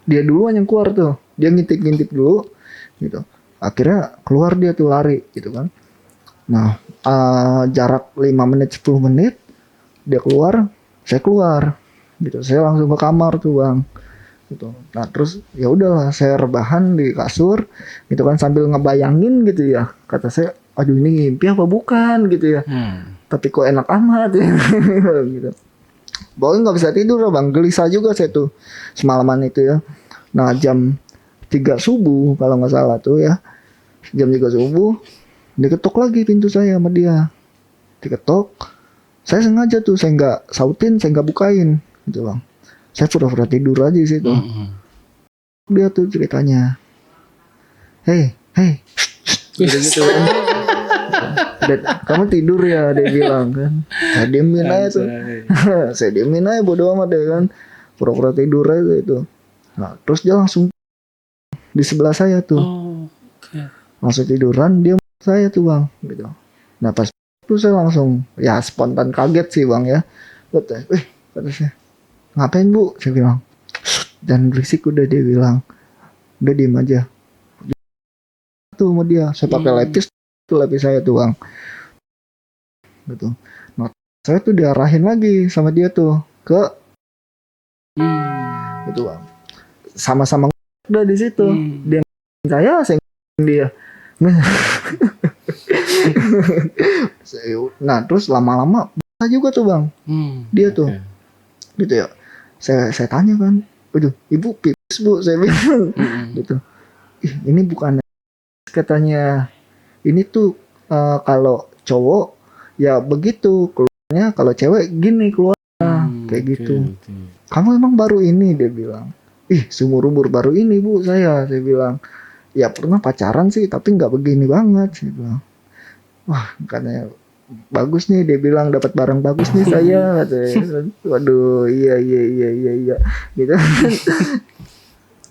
Speaker 1: Dia duluan yang keluar tuh, dia ngintip dulu, gitu. Akhirnya keluar dia tuh lari, gitu kan. Nah, jarak 5 menit 10 menit dia keluar, saya keluar, gitu. Saya langsung ke kamar tuh bang. Gitu. Nah terus ya udahlah saya rebahan di kasur gitu kan sambil ngebayangin gitu ya, kata saya aduh ini mimpi apa bukan gitu ya, tapi kok enak amat ya gitu. Pokoknya nggak bisa tidur bang, gelisah juga saya tuh semalaman itu ya. Nah jam 3 subuh kalau nggak salah tuh ya, jam 3 subuh diketok lagi pintu saya sama dia, diketok. Saya sengaja tuh saya nggak sautin, saya nggak bukain gitu bang. Saya pura-pura tidur aja di situ. Dia tuh ceritanya, hey, gitu kan. Kamu tidur ya, dia bilang kan. Saya diemin aja tuh. Saya diemin aja bodo amat deh kan. Pura-pura tidur aja itu. Nah, terus dia langsung di sebelah saya tuh. Langsung tiduran, dia saya tuh bang, gitu. Nah pas itu saya langsung, ya spontan kaget sih bang ya. Kata saya, ngapain bu? Saya bilang, jangan berisik udah, dia bilang. Udah diem aja. Tuh sama dia, saya pakai lepis saya tuh bang. Gitu. Nah, saya tuh diarahin lagi sama dia tuh ke gitu bang. Sama-sama udah di situ. Dia saya dia. Nah, terus lama-lama bisa juga tuh bang. Dia tuh. Gitu ya. Saya tanya kan, aduh ibu pipis bu, saya bilang gitu. Ini bukan katanya, ini tuh kalau cowok ya begitu keluarnya, kalau cewek gini keluar kayak gitu. Kamu emang baru ini, dia bilang. Seumur umur baru ini bu saya bilang. Ya pernah pacaran sih tapi nggak begini banget, saya bilang. Wah katanya bagus nih, dia bilang dapat barang bagus nih saya katanya. Waduh iya gitu.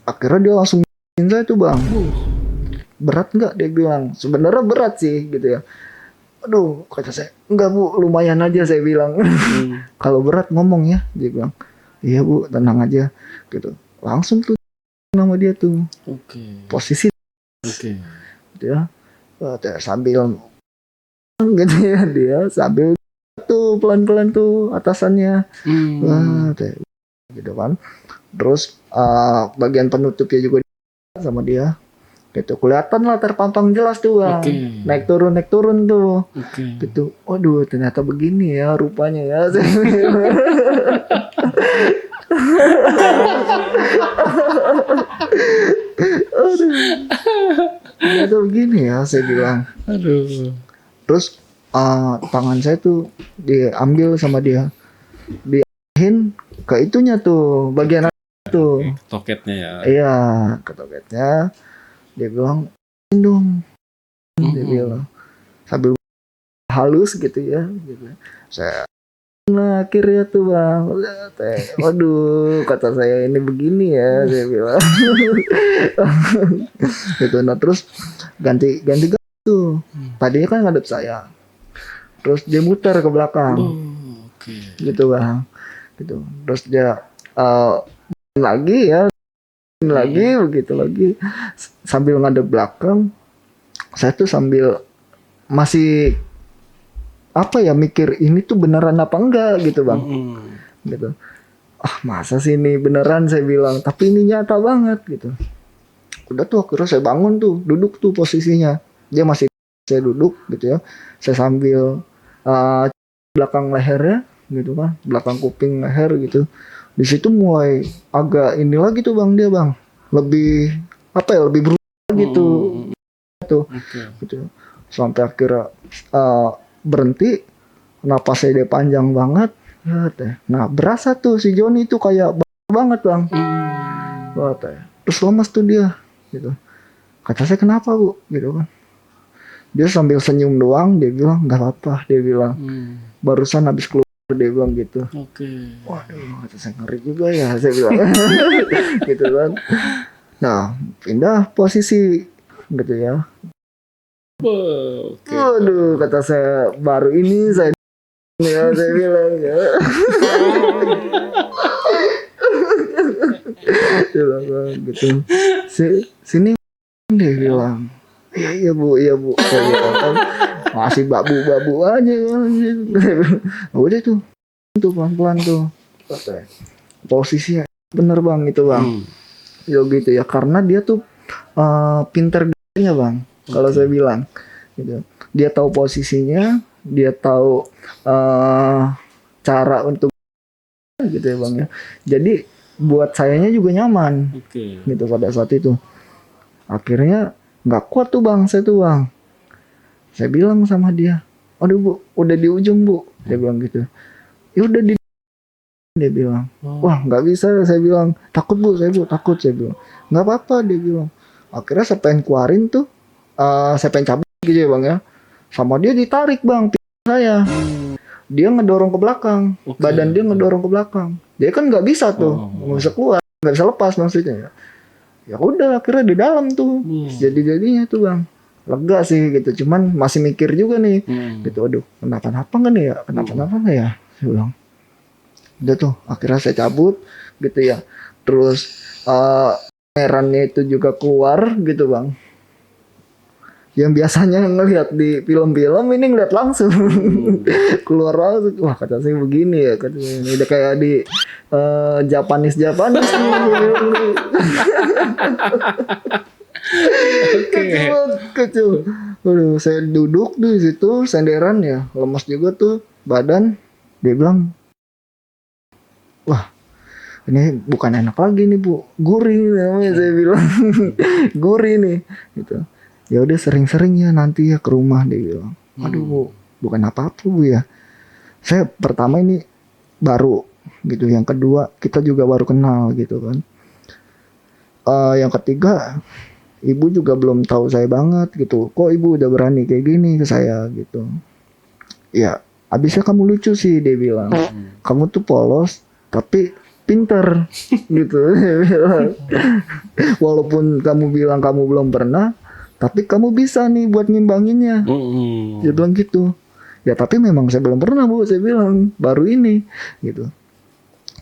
Speaker 1: Akhirnya dia langsung saya tuh bang, berat nggak, dia bilang. Sebenarnya berat sih gitu ya. Aduh kata saya, enggak bu lumayan aja, saya bilang. Kalau berat ngomong ya, dia bilang. Iya bu tenang aja gitu. Langsung tuh nama dia tuh posisi gitu ya. Sambil gitu ya, dia sambil tuh pelan-pelan tuh atasannya. Gitu kan. Terus bagian penutupnya juga sama dia. Gitu kelihatan lah, terpampang jelas tuh bang. Naik turun tuh. Gitu. Waduh ternyata begini ya rupanya ya. Aduh. Ternyata begini ya, saya bilang. Aduh. Terus tangan saya tuh diambil sama dia, diarahin ke itunya tuh, bagian tuh.
Speaker 2: Toketnya ya.
Speaker 1: Iya, ke toketnya. Dia bilang, dong. Dia bilang sambil halus gitu ya. Gitu. Saya akhirnya tuh bang, waduh kata saya ini begini ya, saya bilang. Gitu. Nah terus ganti tuh. Tadinya kan ngadep saya, terus dia muter ke belakang. Gitu bang. Gitu. Terus dia lagi begitu lagi sambil ngadep belakang. Saya tuh sambil masih mikir ini tuh beneran apa enggak gitu bang. Gitu. Masa sih ini beneran, saya bilang, tapi ini nyata banget gitu. Udah tuh akhirnya saya bangun tuh, duduk tuh posisinya, dia masih Saya duduk gitu ya, saya sambil belakang lehernya gitu kan, belakang kuping leher gitu. Di situ mulai agak ini lagi tuh bang, dia bang lebih apa ya, lebih berubah gitu tuh gitu, sampai akhirnya berhenti, napasnya dia panjang banget ya teh. Nah berasa tuh si Joni tuh kayak banget bang. Wah teh, terus lemas tuh dia gitu. Kata saya kenapa bu gitu kan, dia sambil senyum doang, dia bilang nggak apa-apa, dia bilang barusan habis keluar, dia bilang gitu. Waduh, kata saya ngeri juga ya, saya bilang gitu kan. Nah pindah posisi gitu ya. Waduh, kata saya baru ini saya ya, saya bilang ya. Dia bilang gitu, sini dia bilang. Iya bu, saya bilang kan masih babu aja kan. Udah tuh pelan-pelan tuh. Posisinya bener bang itu bang. Ya gitu ya, karena dia tuh pinter gayanya bang. Kalau saya bilang gitu. Dia tahu posisinya, dia tahu cara untuk gitu ya bang ya. Jadi buat sayanya juga nyaman. Gitu pada saat itu. Akhirnya nggak kuat tuh bang, saya tuh bang. Saya bilang sama dia, aduh bu, udah di ujung bu. Dia bilang gitu. Ya udah di, dia bilang, wah nggak bisa. Saya bilang, takut bu, takut. Saya bilang, nggak apa-apa, dia bilang. Akhirnya saya pengen keluarin tuh, saya pengen cabut gitu ya bang ya. Sama dia ditarik bang, saya. Dia ngedorong ke belakang, badan dia ngedorong ke belakang. Dia kan nggak bisa tuh, nggak bisa keluar, nggak bisa lepas maksudnya. Ya udah akhirnya di dalam tuh. Jadinya tuh bang lega sih gitu, cuman masih mikir juga nih gitu, aduh kenapa nggak nih ya, kenapa nggak ya, saya bilang. Udah tuh akhirnya saya cabut gitu ya. Terus merannya itu juga keluar gitu bang. Yang biasanya ngelihat di film-film ini ngeliat langsung keluar langsung. Wah kata saya begini ya, kata saya, ini udah kayak di Japanese kecil. Aduh, saya duduk di situ senderan ya, lemas juga tuh badan. Dia bilang, wah ini bukan enak lagi nih bu, gurih namanya. Saya bilang gurih nih gitu. Ya udah sering-sering ya nanti ya ke rumah, dia bilang. Aduh bu, bukan apa-apa bu ya. Saya pertama ini baru gitu, yang kedua kita juga baru kenal gitu kan. Yang ketiga ibu juga belum tahu saya banget gitu. Kok ibu udah berani kayak gini ke saya gitu. Ya abisnya kamu lucu sih, dia bilang. Kamu tuh polos tapi pinter gitu. Walaupun kamu bilang kamu belum pernah, tapi kamu bisa nih buat ngimbanginnya. Dia bilang gitu. Ya tapi memang saya belum pernah bu, saya bilang baru ini gitu.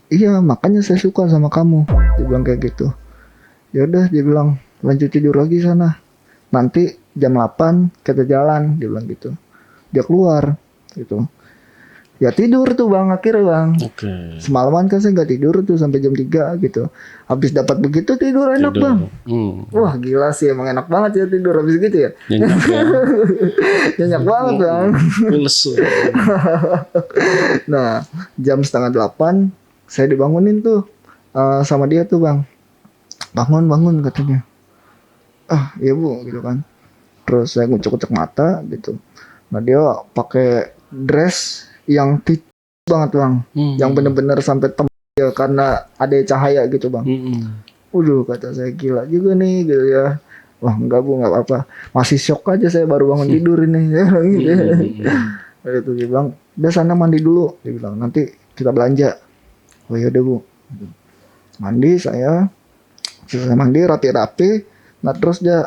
Speaker 1: Iya makanya saya suka sama kamu, dia bilang kayak gitu. Ya udah, dia bilang lanjut tidur lagi sana, nanti jam 8 kita jalan, dia bilang gitu. Dia keluar gitu. Ya tidur tuh bang akhirnya bang. Semalaman kan saya nggak tidur tuh sampai jam 3 gitu. Habis dapat begitu tidur enak bang. Wah gila sih, emang enak banget ya tidur habis gitu ya. Nyenyak banget bang. Nah jam 7:30 saya dibangunin tuh sama dia tuh bang. Bangun katanya. Iya bu gitu kan. Terus saya ngucek-ngucek mata gitu. Nah dia pakai dress yang tipis banget bang, yang bener-bener sampai ya, karena ada cahaya gitu bang. Waduh kata saya, gila juga nih gitu ya. Wah enggak bu, nggak apa-apa, masih shock aja saya baru bangun tidur ini. Gitu. Itu dia bilang, udah sana mandi dulu, dia bilang nanti kita belanja. Oh ya udah bu, mandi saya mandi rapi-rapi. Nah terus dia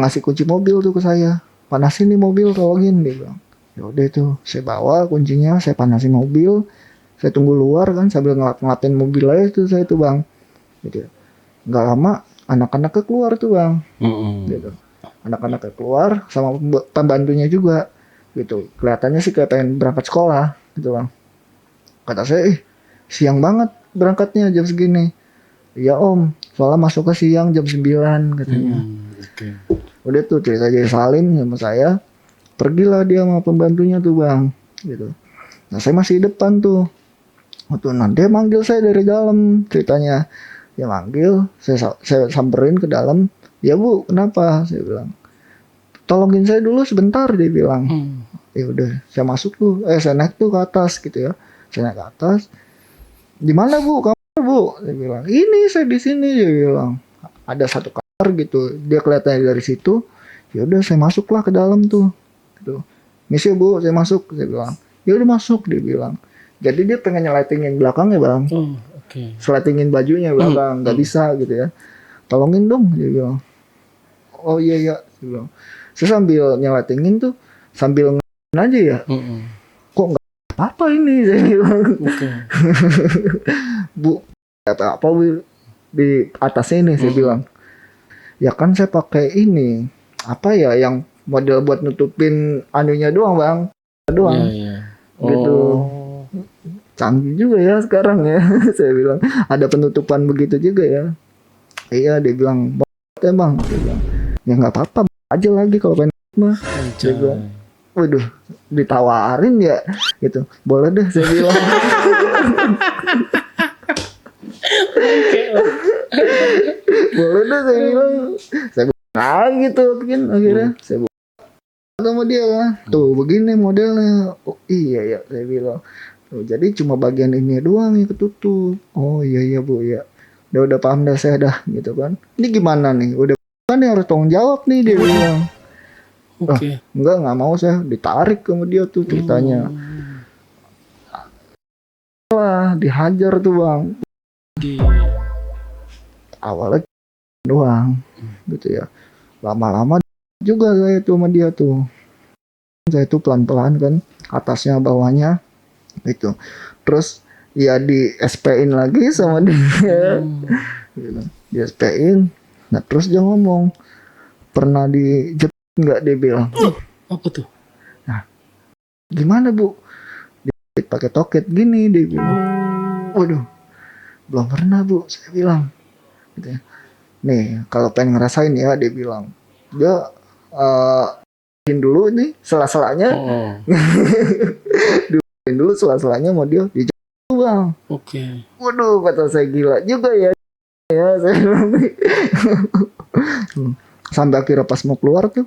Speaker 1: ngasih kunci mobil tuh ke saya, panasin nih mobil, tolongin, dia bilang. Ya udah itu saya bawa kuncinya, saya panasin mobil, saya tunggu luar kan sambil ngelap-ngelapin mobil aja tuh saya tuh bang. Gitu. Nggak lama anak-anaknya keluar tuh bang. Gitu. Anak-anaknya keluar sama pembantunya juga. Gitu. Kelihatannya sih kayak pengen berangkat sekolah gitu bang. Kata saya, siang banget berangkatnya jam segini. Iya om, soalnya masuknya siang jam 9 katanya.
Speaker 2: Oke.
Speaker 1: Udah tuh cerita jadi salin sama saya. Pergilah dia sama pembantunya tuh bang, gitu. Nah saya masih di depan tuh. Waktu nanti dia manggil saya dari dalam ceritanya. Dia manggil, saya samperin ke dalam. Ya bu, kenapa? Saya bilang. Tolongin saya dulu sebentar, dia bilang. Ya udah, saya masuk tuh. Saya naik tuh ke atas gitu ya. Saya naik ke atas. Di mana bu? Kamu bu? Dia bilang. Ini saya di sini, dia bilang. Ada satu kamar gitu. Dia kelihatannya dari situ. Ya udah, saya masuklah ke dalam tuh. Gitu. Misi bu, saya masuk. Saya bilang. Ya udah masuk, dia bilang. Jadi dia pengen nyeletingin belakangnya bang. Seletingin bajunya belakang, nggak bisa gitu ya. Tolongin dong, dia bilang. Oh iya iya, dia bilang. Saya sambil nyeletingin tuh, sambil ngelakuin aja ya. Kok nggak apa-apa ini, saya bilang. Bu, kata apa bu di atasnya ini, saya bilang. Ya kan saya pakai ini, apa ya, yang model buat nutupin anunya doang bang, doang. Gitu. Canggih juga ya sekarang ya. Saya bilang ada penutupan begitu juga ya. Iya, dia bilang bang, dia bilang ya nggak apa-apa aja lagi kalau pengen mah. Dia bilang, waduh, ditawarin ya gitu. Boleh deh, saya bilang. Boleh deh, saya bilang. Saya bilang gitu kan akhirnya. Saya bilang sama dia kan, tuh begini modelnya. Oh iya ya, saya bilang. Tuh, jadi cuma bagian ini doang yang ketutup. Oh iya iya bu ya. Udah paham dah saya dah gitu kan. Ini gimana nih? Udah kan nih harus tanggung jawab nih, dia bilang. Enggak mau, saya ditarik sama dia tuh ceritanya. Lah dihajar tuh bang. Awalnya doang gitu ya. Lama-lama juga saya tuh sama dia tuh. Saya tuh pelan-pelan kan, atasnya bawahnya gitu. Terus ya di SP-in lagi sama dia. Gitu. Di SP-in. Nah terus dia ngomong, pernah dijepit nggak, dia bilang.
Speaker 2: Apa tuh?
Speaker 1: Nah gimana bu? Dijepit pakai toket gini, dia bilang. Waduh, belum pernah bu, saya bilang. Gitu ya. Nih kalau pengen ngerasain ya, dia bilang. Dia dulu nih sela-selanya. Dulu sela-selanya mau dia dijepit bang. Waduh, kata saya gila juga ya saya bilang. Sampai akhirnya pas mau keluar tuh,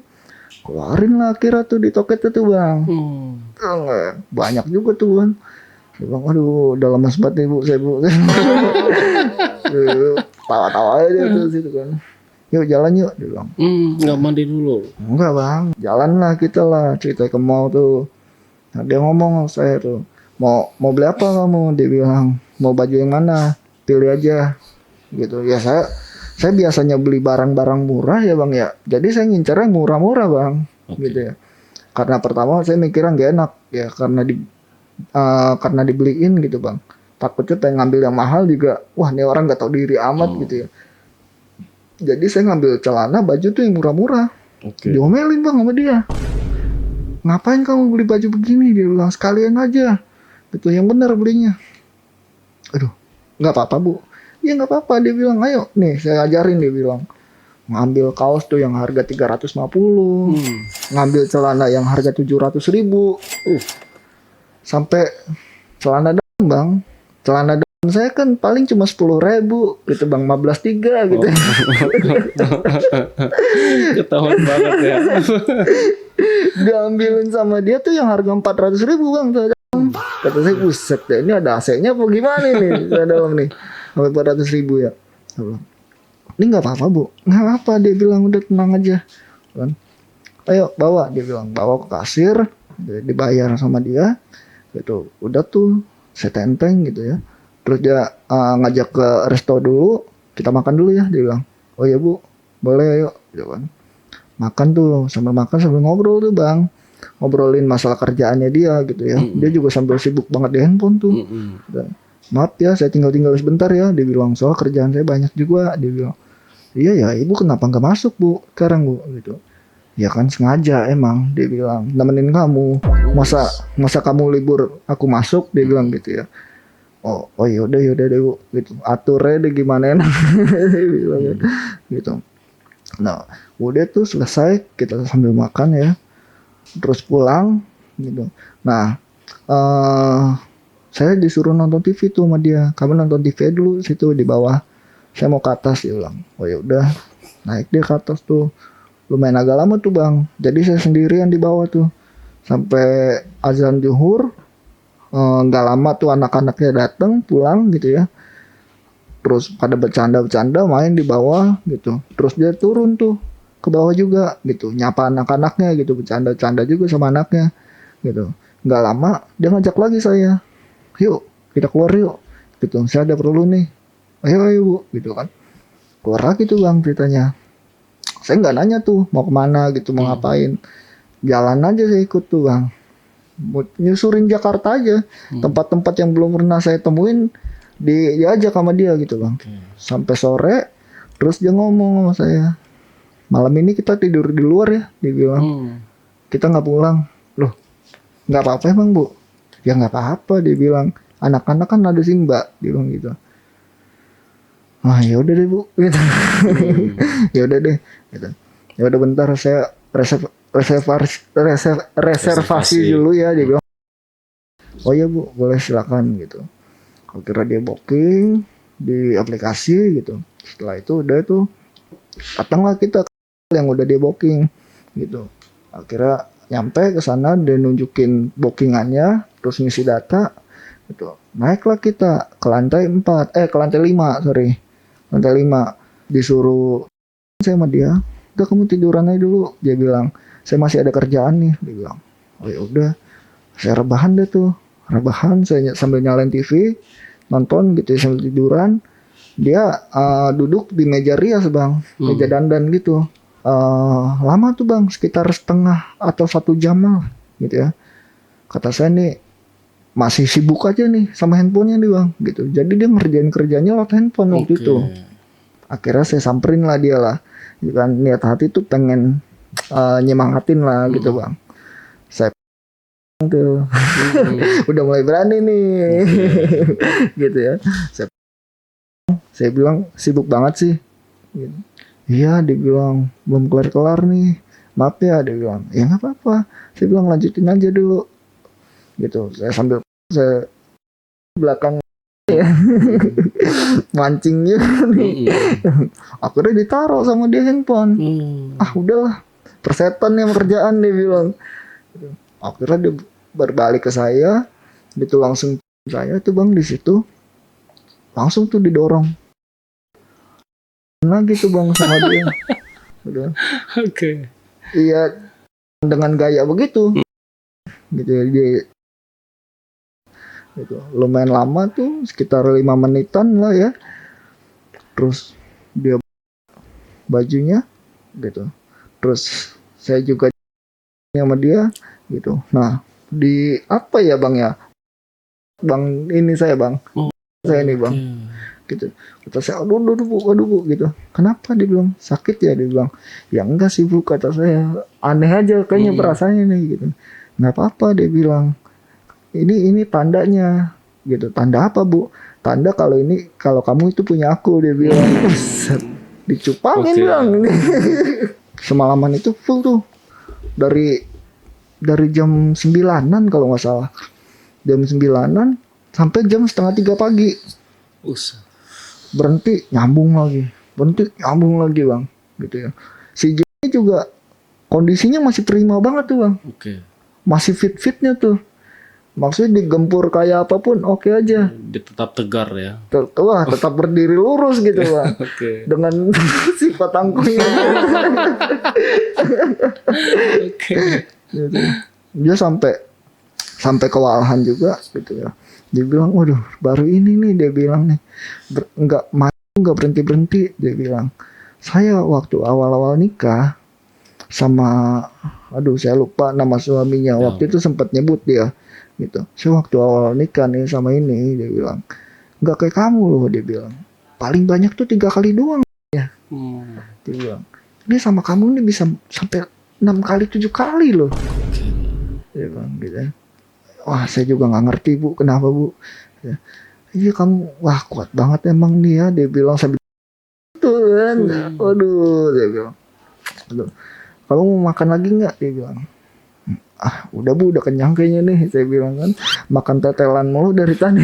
Speaker 1: keluarin lah akhirnya tuh di toket itu bang. Banyak juga tuh kan. Saya bilang, aduh udah lama banget nih bu, saya bu. Tawa-tawa aja tuh situ kan. Yuk jalan yuk, dia bilang.
Speaker 2: Nggak mandi dulu?
Speaker 1: Enggak bang, jalan lah kita lah, cerita ke mall tuh. Nah, dia ngomong saya tuh, mau beli apa kamu? Dia bilang, mau baju yang mana? Pilih aja, gitu. Ya saya biasanya beli barang-barang murah ya bang ya. Jadi saya ngincernya murah-murah bang, gitu ya. Karena pertama saya mikirnya nggak enak ya, karena dibeliin gitu bang. Takutnya pengen ngambil yang mahal juga, wah ini orang nggak tahu diri amat gitu ya. Jadi saya ngambil celana baju tuh yang murah-murah. Diomelin bang sama dia. Ngapain kamu beli baju begini? Dia bilang sekalian aja. Itu yang benar belinya. Aduh, nggak apa-apa bu. Ya nggak apa-apa, dia bilang. Ayo nih saya ajarin, dia bilang. Ngambil kaos tuh yang harga 350. Ngambil celana yang harga 700.000. Sampai celana dalam bang. Celana dalam saya kan paling cuma 10.000 gitu bang, 15.3 gitu.
Speaker 2: Ketahuan banget ya.
Speaker 1: Diambilin sama dia tuh yang harga 400.000 bang. Kata saya, buset deh, ini ada AC-nya apa gimana nih saya dalam nih, sampai 400.000 ya. Ini nggak apa-apa bu, nggak apa, dia bilang, udah tenang aja kan. Ayo bawa, dia bilang, bawa ke kasir, dibayar sama dia gitu. Udah tuh saya tenteng gitu ya. Terus dia ngajak ke resto dulu, kita makan dulu ya, dia bilang. Oh ya bu, boleh yuk, gitu kan. Makan tuh, sambil makan sambil ngobrol tuh bang, ngobrolin masalah kerjaannya dia gitu ya. Dia juga sambil sibuk banget di handphone tuh. Maaf ya, saya tinggal sebentar ya, dia bilang, soal kerjaan saya banyak juga, dia bilang. Iya ya, ibu kenapa nggak masuk bu sekarang bu, gitu. Ya kan sengaja emang, dia bilang, nemenin kamu. Masa kamu libur aku masuk, dia bilang gitu ya. oh yaudah deh bu, gitu, atur aja deh gimana enak. Dia bilang gitu. Nah udah tuh selesai, kita sambil makan ya, terus pulang gitu. Nah saya disuruh nonton TV tuh sama dia, kamu nonton TV dulu situ di bawah, saya mau ke atas. Dia bilang oh ya udah, naik dia ke atas tuh, lumayan agak lama tuh bang, jadi saya sendirian di bawah tuh sampai azan zuhur. Nggak lama tuh anak-anaknya datang pulang gitu ya, terus pada bercanda-bercanda main di bawah gitu, terus dia turun tuh ke bawah juga gitu, nyapa anak-anaknya gitu, bercanda-canda juga sama anaknya gitu. Nggak lama dia ngajak lagi saya, yuk kita keluar yuk gitu, saya ada perlu nih, ayo bu gitu kan. Keluar lagi tuh bang ceritanya, saya nggak nanya tuh mau kemana gitu, mau ngapain, jalan aja saya ikut tuh bang, nyusurin Jakarta aja, tempat-tempat yang belum pernah saya temuin diajak sama dia gitu bang. Sampai sore, terus dia ngomong sama saya, malam ini kita tidur di luar ya, dia bilang. Kita nggak pulang. Loh, nggak apa-apa emang bu? Ya nggak apa-apa, dia bilang, anak-anak kan ada sih mbak, dia bilang gitu. Ah ya udah deh bu, gitu. Ya udah deh, gitu. Ya udah bentar saya reservasi dulu ya, dia bilang. Oh ya bu, boleh silakan gitu. Akhirnya dia booking di aplikasi gitu. Setelah itu udah tuh datanglah kita yang udah dia booking gitu. Akhirnya nyampe ke sana, dia nunjukin bookingannya, terus ngisi data gitu. Naiklah kita ke lantai 4, ke lantai 5, sorry. Lantai 5 disuruh saya sama dia, udah kamu tiduran aja dulu, dia bilang. Saya masih ada kerjaan nih, dia bilang. Oh ya udah, saya rebahan deh tuh. Rebahan, saya sambil nyalain TV, nonton gitu sambil tiduran. Dia duduk di meja rias bang, meja dandan gitu. Lama tuh bang, sekitar setengah atau 1 jam lah gitu ya. Kata saya nih masih sibuk aja nih sama handphonenya nih bang gitu. Jadi dia ngerjain kerjanya lewat handphone waktu itu. Akhirnya saya samperin lah dia lah, gitu kan, niat hati tuh pengen nyemangatin lah gitu bang. Saya tuh udah mulai berani nih gitu ya. Saya bilang sibuk banget sih gitu. Iya, dia bilang belum kelar nih, maaf ya, dia bilang. Ya nggak apa-apa, saya bilang lanjutin aja dulu gitu. Saya sambil saya belakang ya mancingnya nih. Akhirnya ditaruh sama dia handphone. Ah udahlah, persetan nih kerjaan, dia bilang. Akhirnya dia berbalik ke saya, dia tuh langsung saya tuh bang di situ, langsung tuh didorong lagi tuh bang sama dia. Udah.
Speaker 2: Oke.
Speaker 1: Iya, dengan gaya begitu, gitu ya, dia gitu. Lumayan lama tuh, sekitar 5 menitan lah ya. Terus dia bajunya gitu, terus saya juga sama dia gitu. Nah di apa ya bang ya, bang ini saya bang, saya ini bang gitu. Kata saya aduh bu gitu. Kenapa, dia bilang sakit ya, dia bilang. Ya enggak sih bu, kata saya, aneh aja kayaknya perasaannya nih gitu. Nggak apa-apa, dia bilang, ini tandanya gitu. Tanda apa bu? Tanda kalau kamu itu punya aku, dia bilang. Dicupangin bilang. Semalaman itu full tuh, dari jam 9-an kalau nggak salah, jam 9-an sampai jam 2:30 pagi. Berhenti nyambung lagi bang gitu ya. Si J juga kondisinya masih prima banget tuh bang. Masih fit-fitnya tuh, maksudnya digempur kayak apapun oke aja.
Speaker 2: Dia tetap tegar ya.
Speaker 1: Wah, tetap berdiri lurus gitu bang. Dengan sifat angkuhnya. Gitu. Dia sampai kewalahan juga gitu ya. Dia bilang, waduh baru ini nih, dia bilang nih, nggak berhenti, dia bilang. Saya waktu awal-awal nikah sama, saya lupa nama suaminya, waktu itu sempat nyebut dia gitu. Saya waktu awal nikah nih sama ini, dia bilang, nggak kayak kamu loh, dia bilang. Paling banyak tuh 3 kali doang ya. Dia bilang, ini sama kamu nih bisa sampai 6 kali 7 kali loh. Dia bilang gitu ya. Wah saya juga nggak ngerti bu, kenapa bu ya. iya kamu, wah kuat banget emang nih ya, dia bilang sambil itu kan. Waduh, dia bilang, aduh, kamu mau makan lagi nggak, dia bilang. Ah udah bu, udah kenyang kayaknya nih, saya bilang kan, makan tetelan mulu dari tadi.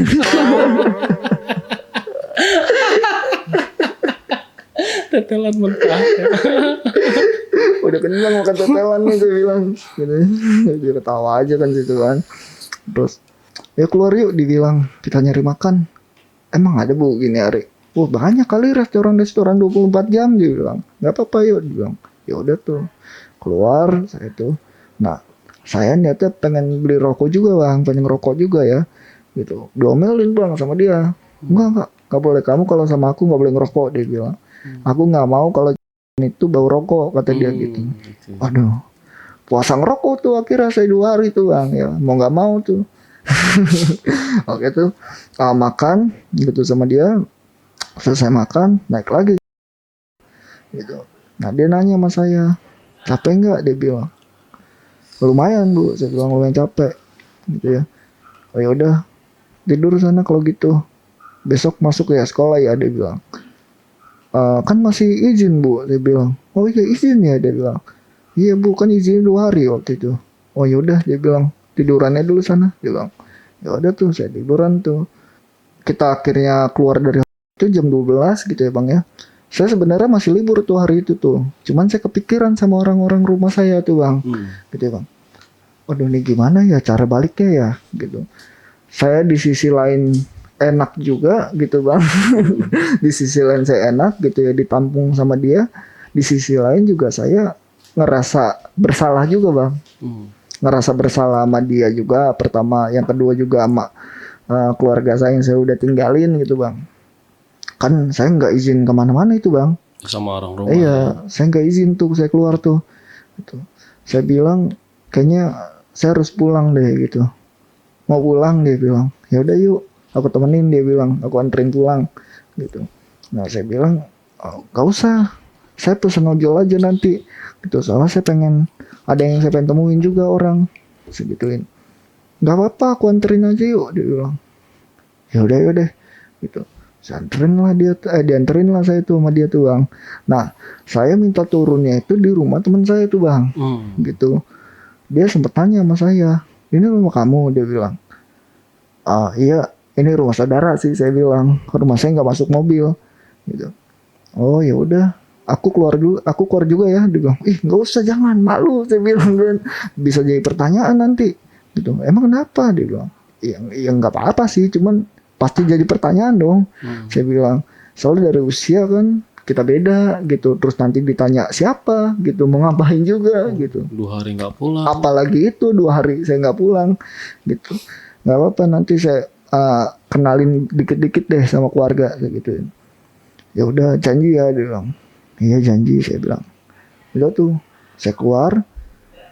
Speaker 2: Tetelan mentah.
Speaker 1: Udah kenyang makan tetelan nih, saya bilang gitu. Dia ketawa aja kan situ kan. Terus ya keluar yuk, dibilang kita nyari makan. Emang ada bu gini hari? Oh banyak kali restoran 24 jam, dia bilang. Nggak apa-apa yuk, dia bilang. Ya udah tuh keluar saya tuh. Nah saya niatnya pengen beli rokok juga bang, pengen rokok juga ya gitu. Diomelin bang sama dia. Enggak boleh, kamu kalau sama aku nggak boleh ngerokok, dia bilang. Aku nggak mau kalau itu bau rokok, kata dia gitu.
Speaker 2: Gitu.
Speaker 1: Waduh, puasa ngerokok tuh akhirnya saya 2 hari tuh bang ya, mau nggak mau tuh. Oke tuh, makan gitu sama dia, selesai makan naik lagi gitu. Nah dia nanya sama saya, capek nggak, dia bilang. Lumayan bu, saya bilang lumayan capek gitu ya. Oh ya udah, tidur sana kalau gitu, besok masuk ya sekolah ya, dia bilang. Kan masih izin bu, dia bilang. Oh iya izin ya, dia bilang. Iya bu, kan izin 2 hari waktu itu. Oh yaudah, dia bilang, tidurannya dulu sana, dia bilang. Ya udah tuh saya tiduran tuh. Kita akhirnya keluar dari itu jam 12 gitu ya bang ya. Saya sebenarnya masih libur tuh hari itu tuh. Cuman saya kepikiran sama orang-orang rumah saya tuh bang. Gitu ya bang. Waduh ini gimana ya cara baliknya ya gitu. Saya di sisi lain enak juga gitu bang. Di sisi lain saya enak gitu ya, ditampung sama dia. Di sisi lain juga saya ngerasa bersalah juga bang. Ngerasa bersalah sama dia juga pertama, yang kedua juga sama keluarga saya yang saya udah tinggalin gitu bang. Kan saya nggak izin kemana-mana itu bang.
Speaker 2: Sama orang rumah.
Speaker 1: Iya, saya nggak izin tuh, saya keluar tuh gitu. Saya bilang kayaknya saya harus pulang deh gitu. Mau pulang, dia bilang. Ya udah yuk, aku temenin, dia bilang, aku anterin pulang gitu. Nah saya bilang gak usah, saya pesen ojol aja nanti gitu, soalnya saya pengen ada yang saya pengen temuin juga orang, segituin. Nggak apa-apa, aku anterin aja yuk, dia bilang. Ya udah gitu. Saya anterin lah dia, dianterin lah saya tuh sama dia tuh bang. Nah saya minta turunnya itu di rumah teman saya tuh bang. Gitu. Dia sempat tanya sama saya, ini rumah kamu, dia bilang. Iya ini rumah saudara sih, saya bilang. Rumah saya nggak masuk mobil gitu. Oh ya udah, aku keluar juga ya, dia bilang. Ih nggak usah, jangan, malu, saya bilang kan, bisa jadi pertanyaan nanti gitu. Emang kenapa, dia bilang. Ya nggak apa-apa sih, cuman pasti jadi pertanyaan dong. Saya bilang soalnya dari usia kan kita beda gitu, terus nanti ditanya siapa gitu, mau ngapain juga gitu.
Speaker 2: 2 hari nggak pulang.
Speaker 1: Apalagi itu 2 hari saya nggak pulang gitu. Nggak apa-apa, nanti saya kenalin dikit-dikit deh sama keluarga gitu. Ya udah, janji ya, dia bilang. Iya janji, saya bilang. Udah tuh saya keluar,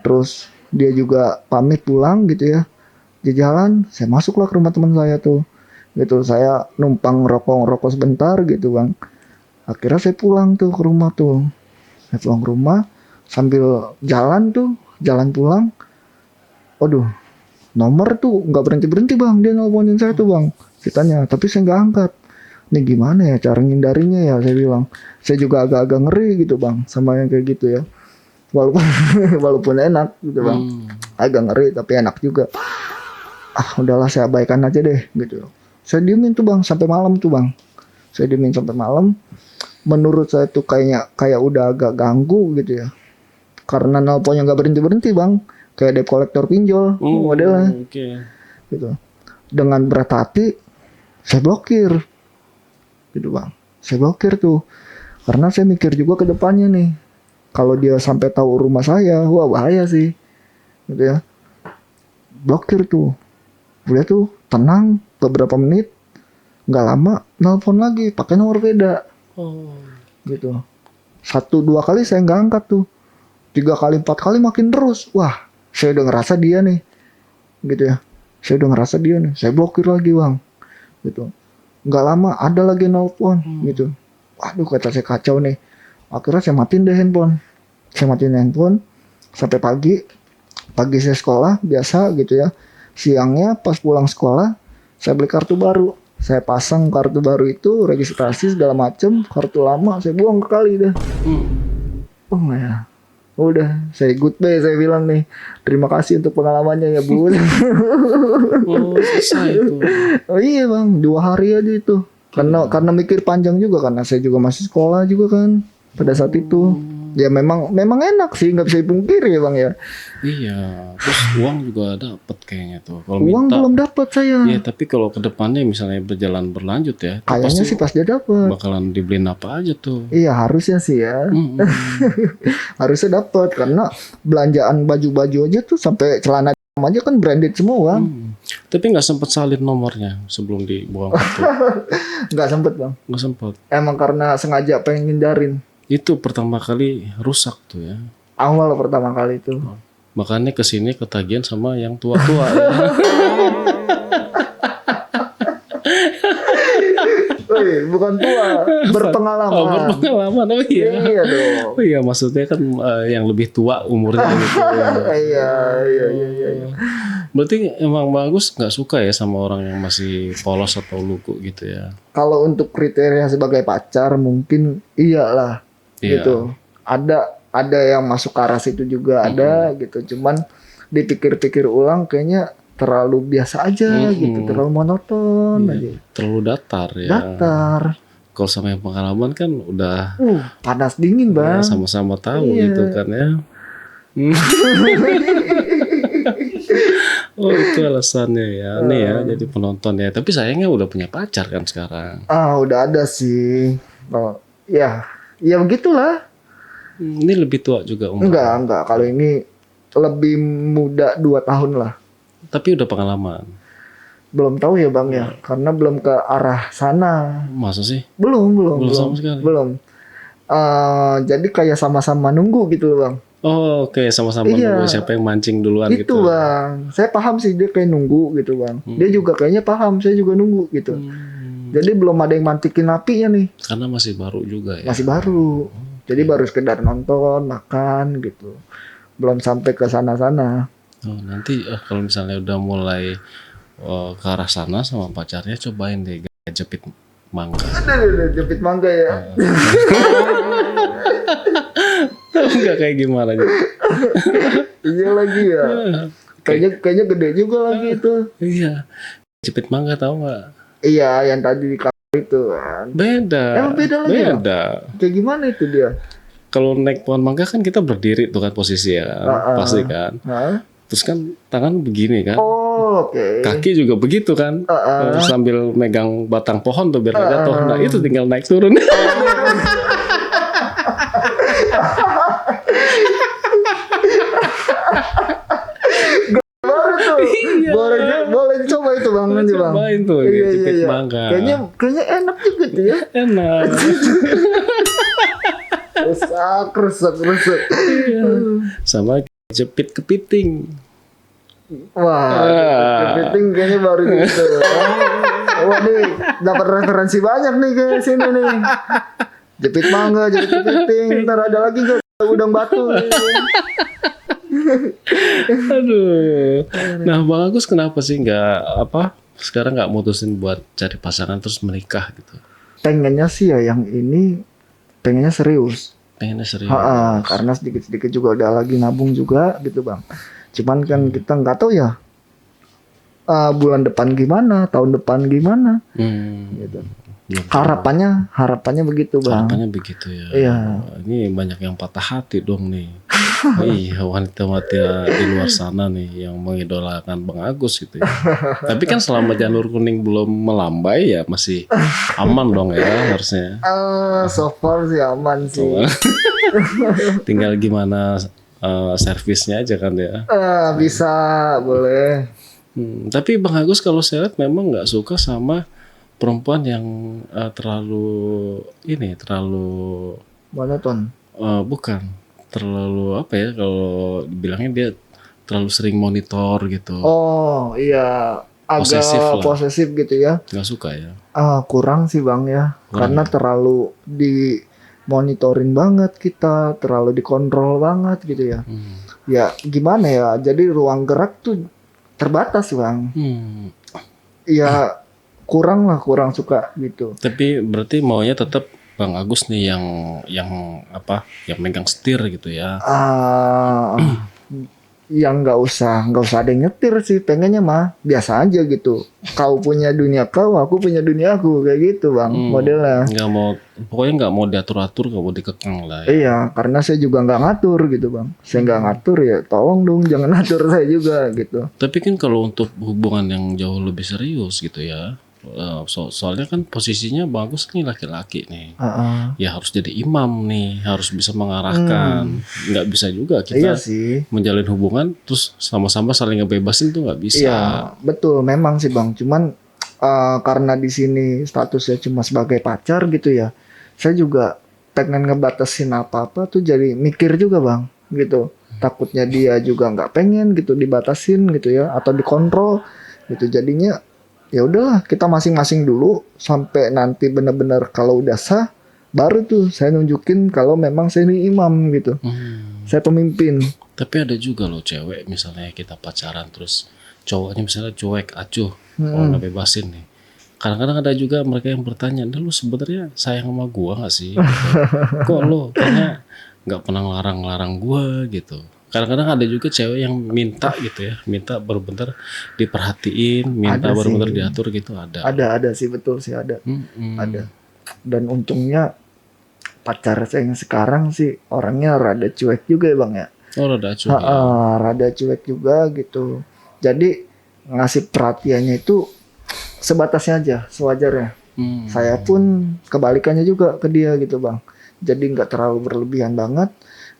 Speaker 1: terus dia juga pamit pulang gitu ya. Di jalan saya masuklah ke rumah teman saya tuh gitu. Saya numpang rokok sebentar gitu bang. Akhirnya saya pulang tuh ke rumah tuh. Saya pulang ke rumah sambil jalan pulang. Waduh, nomor tuh nggak berhenti bang, dia nelponin saya tuh bang, ceritanya, tapi saya nggak angkat. Ini gimana ya cara ngindarinya ya, saya bilang. Saya juga agak-agak ngeri gitu bang sama yang kayak gitu ya, walaupun walaupun enak gitu bang. Agak ngeri tapi enak juga. Udahlah saya abaikan aja deh gitu. Saya diemin tuh bang sampai malam tuh bang. Saya diemin sampai malam. Menurut saya tuh kayak udah agak ganggu gitu ya, karena nelponnya nggak berhenti bang, kayak debt collector pinjol modelnya. Gitu. Dengan berat hati saya blokir gitu bang. Saya blokir tuh karena saya mikir juga ke depannya nih, kalau dia sampai tahu rumah saya, wah bahaya sih gitu ya. Blokir tuh. Dia tuh tenang beberapa menit, nggak lama nelpon lagi pakai nomor beda. Gitu. 1-2 kali saya nggak angkat tuh, 3 kali 4 kali makin terus. Wah saya udah ngerasa dia nih gitu ya. Saya udah ngerasa dia nih, saya blokir lagi bang gitu. Nggak lama ada lagi nelpon gitu. Waduh kata saya kacau nih. Akhirnya saya matiin deh handphone. Saya matiin handphone sampai pagi saya sekolah biasa gitu ya. Siangnya pas pulang sekolah saya beli kartu baru. Saya pasang kartu baru itu, registrasi segala macem, kartu lama saya buang ke kali dah. Oh ya, udah saya goodbye, saya bilang nih, terima kasih untuk pengalamannya ya Bu.
Speaker 2: Oh, selesai itu.
Speaker 1: Oh iya bang, 2 hari aja itu. Karena mikir panjang juga, karena saya juga masih sekolah juga kan pada saat itu. Ya memang enak sih, nggak bisa dipungkiri ya bang ya.
Speaker 2: Iya, terus uang juga dapet kayaknya tuh. Kalau
Speaker 1: Uang
Speaker 2: minta,
Speaker 1: belum dapat saya.
Speaker 2: ya tapi kalau ke depannya misalnya berjalan berlanjut ya, itu
Speaker 1: Kayaknya
Speaker 2: pasti
Speaker 1: sih pas dia dapat.
Speaker 2: bakalan dibeliin apa aja tuh.
Speaker 1: Iya harusnya sih ya. Harusnya dapat karena belanjaan baju-baju aja tuh sampai celana aja kan branded semua bang.
Speaker 2: Tapi nggak sempet salin nomornya sebelum dibuang kartu.
Speaker 1: Nggak sempet bang.
Speaker 2: Nggak sempet.
Speaker 1: Emang karena sengaja pengen ngindarin.
Speaker 2: Itu pertama kali rusak tuh ya.
Speaker 1: Awal pertama kali itu.
Speaker 2: Makanya kesini ketagihan sama yang tua-tua. Ya.
Speaker 1: Wih, bukan tua, berpengalaman.
Speaker 2: Oh, berpengalaman. Oh iya.
Speaker 1: Iya dong.
Speaker 2: Oh iya, maksudnya kan yang lebih tua umurnya gitu.
Speaker 1: Iya.
Speaker 2: Berarti emang bagus nggak suka ya sama orang yang masih polos atau lugu gitu ya?
Speaker 1: Kalau untuk kriteria sebagai pacar mungkin iyalah.
Speaker 2: Iya.
Speaker 1: Gitu. Ada yang masuk ke arah situ juga ada gitu. Cuman dipikir-pikir ulang kayaknya terlalu biasa aja gitu, terlalu monoton aja.
Speaker 2: Terlalu datar ya.
Speaker 1: Datar.
Speaker 2: Kalau sama yang pengalaman kan udah
Speaker 1: Panas dingin
Speaker 2: ya,
Speaker 1: bang.
Speaker 2: sama-sama tahu
Speaker 1: Iya.
Speaker 2: gitu kan ya. Oh itu alasannya ya, nih ya jadi penonton ya. Tapi sayangnya udah punya pacar kan sekarang.
Speaker 1: Udah ada sih. Oh, ya begitulah.
Speaker 2: Ini lebih tua juga umur.
Speaker 1: Enggak. Kalau ini lebih muda 2 tahun lah.
Speaker 2: Tapi udah pengalaman.
Speaker 1: Belum tahu ya bang ya, karena belum ke arah sana.
Speaker 2: Masa sih?
Speaker 1: Belum
Speaker 2: sama sekali.
Speaker 1: Belum. Jadi kayak sama-sama nunggu gitu loh bang.
Speaker 2: Oh oke, sama-sama
Speaker 1: Iya.
Speaker 2: nunggu siapa yang mancing duluan
Speaker 1: Itu
Speaker 2: gitu.
Speaker 1: bang. Saya paham sih dia kayak nunggu gitu bang. Dia juga kayaknya paham, saya juga nunggu gitu. Jadi belum ada yang mantikin apinya nih.
Speaker 2: Karena masih baru juga ya.
Speaker 1: Masih baru. Jadi baru sekedar nonton, makan gitu. Belum sampai ke sana-sana.
Speaker 2: Oh, nanti kalau misalnya udah mulai ke arah sana sama pacarnya, cobain deh gaya jepit mangga.
Speaker 1: Aduh, jepit mangga ya.
Speaker 2: Tahu nggak kayak gimana gitu?
Speaker 1: Iya lagi ya. Kayaknya gede juga lagi itu.
Speaker 2: Iya, jepit mangga tahu nggak?
Speaker 1: Iya, yang tadi di kamar itu kan.
Speaker 2: Beda.
Speaker 1: Emang beda lagi ya?
Speaker 2: Beda.
Speaker 1: Kayak gimana itu dia?
Speaker 2: Kalau naik pohon mangga kan kita berdiri tuh kan posisi ya, pasti kan.
Speaker 1: Hah?
Speaker 2: Terus kan tangan begini kan.
Speaker 1: Oh, oke.
Speaker 2: Kaki juga begitu kan, sambil megang batang pohon tuh biar nggak jatuh. Nah itu tinggal naik turun.
Speaker 1: Baru tuh. Boleh coba itu bang nanti bang.
Speaker 2: Cobain tuh,
Speaker 1: Iya,
Speaker 2: jepit
Speaker 1: iya.
Speaker 2: mangga.
Speaker 1: Kayaknya enak juga tuh ya.
Speaker 2: Enak.
Speaker 1: Rusak.
Speaker 2: Iya. Sama jepit kepiting.
Speaker 1: Wah, kepiting kayaknya baru gitu. Wah nih, dapat referensi banyak nih ke sini nih. Jepit mangga, jepit kepiting, ntar ada lagi gak udang batu.
Speaker 2: Aduh. Nah, Bang Agus kenapa sih sekarang nggak mutusin buat cari pasangan terus menikah gitu?
Speaker 1: Pengennya sih ya yang ini, pengennya serius.
Speaker 2: Pengennya serius.
Speaker 1: Karena sedikit-sedikit juga udah lagi nabung juga gitu bang. Cuman kan kita nggak tahu ya bulan depan gimana, tahun depan gimana. Gitu. Harapannya begitu bang.
Speaker 2: Harapannya begitu ya.
Speaker 1: Iya.
Speaker 2: Ini banyak yang patah hati dong nih. Iya, wanita-wanita di luar sana nih yang mengidolakan Bang Agus gitu ya. Tapi kan selama janur kuning belum melambai ya masih aman dong ya harusnya.
Speaker 1: So far sih aman sih.
Speaker 2: Tinggal gimana servisnya aja kan ya.
Speaker 1: Bisa, boleh.
Speaker 2: Tapi Bang Agus kalau saya lihat memang nggak suka sama perempuan yang terlalu
Speaker 1: Monoton.
Speaker 2: bukan terlalu apa ya kalau dibilangnya dia terlalu sering monitor gitu.
Speaker 1: Oh iya, agak posesif gitu ya.
Speaker 2: Nggak suka ya?
Speaker 1: Kurang sih bang ya, karena terlalu dimonitorin banget kita, terlalu dikontrol banget gitu ya. Ya gimana ya, jadi ruang gerak tuh terbatas bang. Ya kurang suka gitu.
Speaker 2: Tapi berarti maunya tetap Bang Agus nih yang apa? Yang megang setir gitu ya.
Speaker 1: Yang nggak usah ada yang nyetir sih, pengennya mah biasa aja gitu. Kau punya dunia kau, aku punya dunia aku, kayak gitu bang modelnya.
Speaker 2: Nggak mau, pokoknya nggak mau diatur-atur, nggak mau dikekang lah. Ya.
Speaker 1: Iya, karena saya juga nggak ngatur gitu bang. Saya nggak ngatur ya, tolong dong jangan ngatur saya juga gitu.
Speaker 2: Tapi kan kalau untuk hubungan yang jauh lebih serius gitu ya, soalnya kan posisinya bagus nih laki-laki nih, ya harus jadi imam nih, harus bisa mengarahkan. Nggak bisa juga kita
Speaker 1: Iya sih.
Speaker 2: menjalin hubungan terus sama-sama saling ngebebasin tuh nggak bisa.
Speaker 1: Iya, betul memang sih bang. Cuman karena di sini statusnya cuma sebagai pacar gitu ya, saya juga pengen ngebatasin apa-apa tuh jadi mikir juga bang, gitu. Takutnya dia juga nggak pengen gitu dibatasin gitu ya, atau dikontrol gitu. Jadinya ya udahlah kita masing-masing dulu sampai nanti benar-benar kalau udah sah, baru tuh saya nunjukin kalau memang saya ini imam gitu. Saya pemimpin.
Speaker 2: Tapi ada juga loh cewek misalnya kita pacaran terus cowoknya misalnya cuek acuh, mau ngebebasin nih. Kadang-kadang ada juga mereka yang bertanya, lu sebenarnya sayang sama gua gak sih? Gitu. Kok lo kayaknya nggak pernah ngelarang-larang gua gitu. Kadang-kadang ada juga cewek yang minta gitu ya, minta bener-bener diperhatiin, minta
Speaker 1: Ada
Speaker 2: bener-bener
Speaker 1: sih.
Speaker 2: diatur gitu ada.
Speaker 1: Ada sih, betul sih ada. Ada. Dan untungnya pacar saya yang sekarang sih orangnya rada cuek juga ya bang ya.
Speaker 2: Oh rada acuh ya.
Speaker 1: Rada cuek juga gitu. Jadi ngasih perhatiannya itu sebatasnya aja, sewajarnya. Saya pun kebalikannya juga ke dia gitu bang. Jadi nggak terlalu berlebihan banget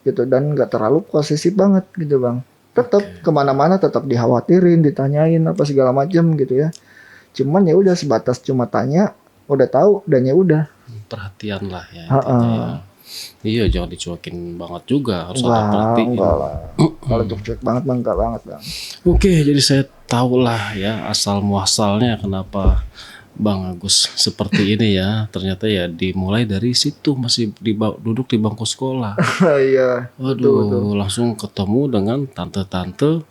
Speaker 1: gitu dan nggak terlalu posesif banget gitu bang. Tetap kemana-mana tetap dikhawatirin, ditanyain apa segala macam gitu ya. Cuman ya udah sebatas cuma tanya, udah tahu dan ya udah.
Speaker 2: Perhatian lah ya. Intinya ya. Iya jangan dicuekin banget juga, harus ada perhatiin.
Speaker 1: Enggak lah. Kalau cuek banget bang, enggak banget bang.
Speaker 2: Oke, jadi saya tahu lah ya asal muasalnya kenapa Bang Agus seperti ini ya. Ternyata ya dimulai dari situ masih duduk di bangku sekolah.
Speaker 1: Iya.
Speaker 2: Waduh, langsung ketemu dengan tante-tante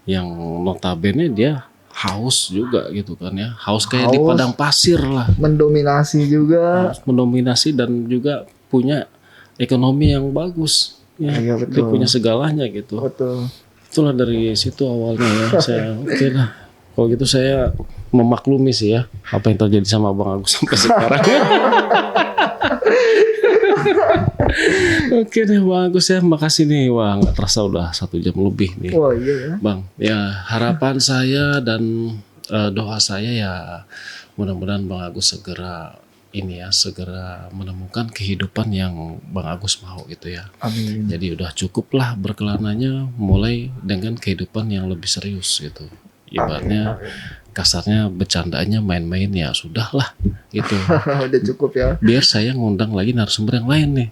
Speaker 2: yang notabene dia haus juga gitu kan ya. Haus kayak di padang pasir lah.
Speaker 1: Mendominasi juga.
Speaker 2: Mendominasi dan juga punya ekonomi yang bagus. Ya,
Speaker 1: Iya,
Speaker 2: dia
Speaker 1: betul.
Speaker 2: punya segalanya gitu.
Speaker 1: Betul.
Speaker 2: Itulah dari situ awalnya ya. Saya oke lah. Kalau gitu saya memaklumi sih ya apa yang terjadi sama Bang Agus sampai sekarang. Oke deh Bang Agus ya, makasih nih. Wah nggak terasa udah 1 jam lebih nih.
Speaker 1: Wah iya ya.
Speaker 2: Bang, ya harapan saya dan doa saya ya mudah-mudahan Bang Agus segera ini ya, segera menemukan kehidupan yang Bang Agus mau gitu ya.
Speaker 1: Amin.
Speaker 2: Jadi udah cukup lah berkelananya mulai dengan kehidupan yang lebih serius gitu. Ibaratnya kasarnya bercandanya main-main ya sudah lah gitu.
Speaker 1: Udah cukup ya.
Speaker 2: Biar saya ngundang lagi narasumber yang lain nih.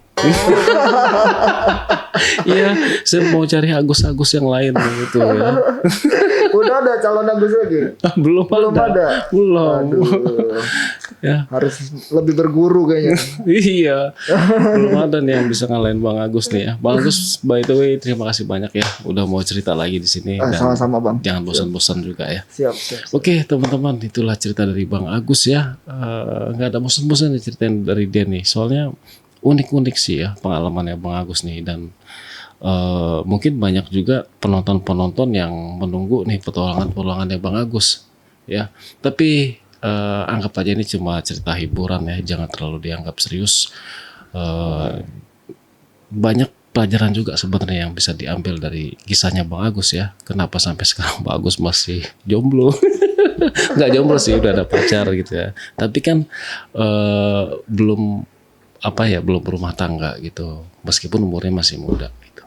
Speaker 2: Iya, saya mau cari Agus-Agus yang lain gitu ya.
Speaker 1: Udah ada calon Agus lagi?
Speaker 2: Belum ada. Belum.
Speaker 1: Aduh.
Speaker 2: Ya.
Speaker 1: Harus lebih berguru kayaknya.
Speaker 2: Iya. Belum ada nih yang bisa ngalahin Bang Agus nih ya. Bang Agus by the way terima kasih banyak ya udah mau cerita lagi di sini dan
Speaker 1: Sama-sama bang.
Speaker 2: jangan bosan-bosan juga ya.
Speaker 1: Siap.
Speaker 2: Oke teman-teman, itulah cerita dari Bang Agus ya. Nggak ada bosan-bosan ceritain dari dia nih. Soalnya unik-unik sih ya pengalamannya Bang Agus nih dan mungkin banyak juga penonton-penonton yang menunggu nih petualangan-petualangannya Bang Agus ya. Tapi anggap aja ini cuma cerita hiburan ya, jangan terlalu dianggap serius. Banyak pelajaran juga sebenarnya yang bisa diambil dari kisahnya Bang Agus ya. Kenapa sampai sekarang Bang Agus masih jomblo? Nggak jomblo sih, udah ada pacar gitu ya. Tapi kan belum berumah tangga gitu. Meskipun umurnya masih muda gitu.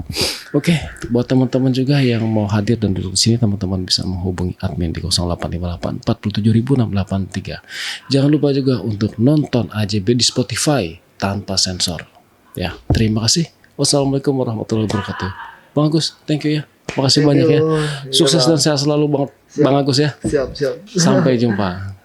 Speaker 2: Oke, buat teman-teman juga yang mau hadir dan duduk di sini, teman-teman bisa menghubungi admin di 0858 47683. Jangan lupa juga untuk nonton AJB di Spotify tanpa sensor. Ya, terima kasih. Wassalamualaikum warahmatullahi wabarakatuh. Bang Agus, thank you ya. Makasih banyak ya. Sukses dan sehat selalu Bang Agus ya.
Speaker 1: Siap.
Speaker 2: Sampai jumpa.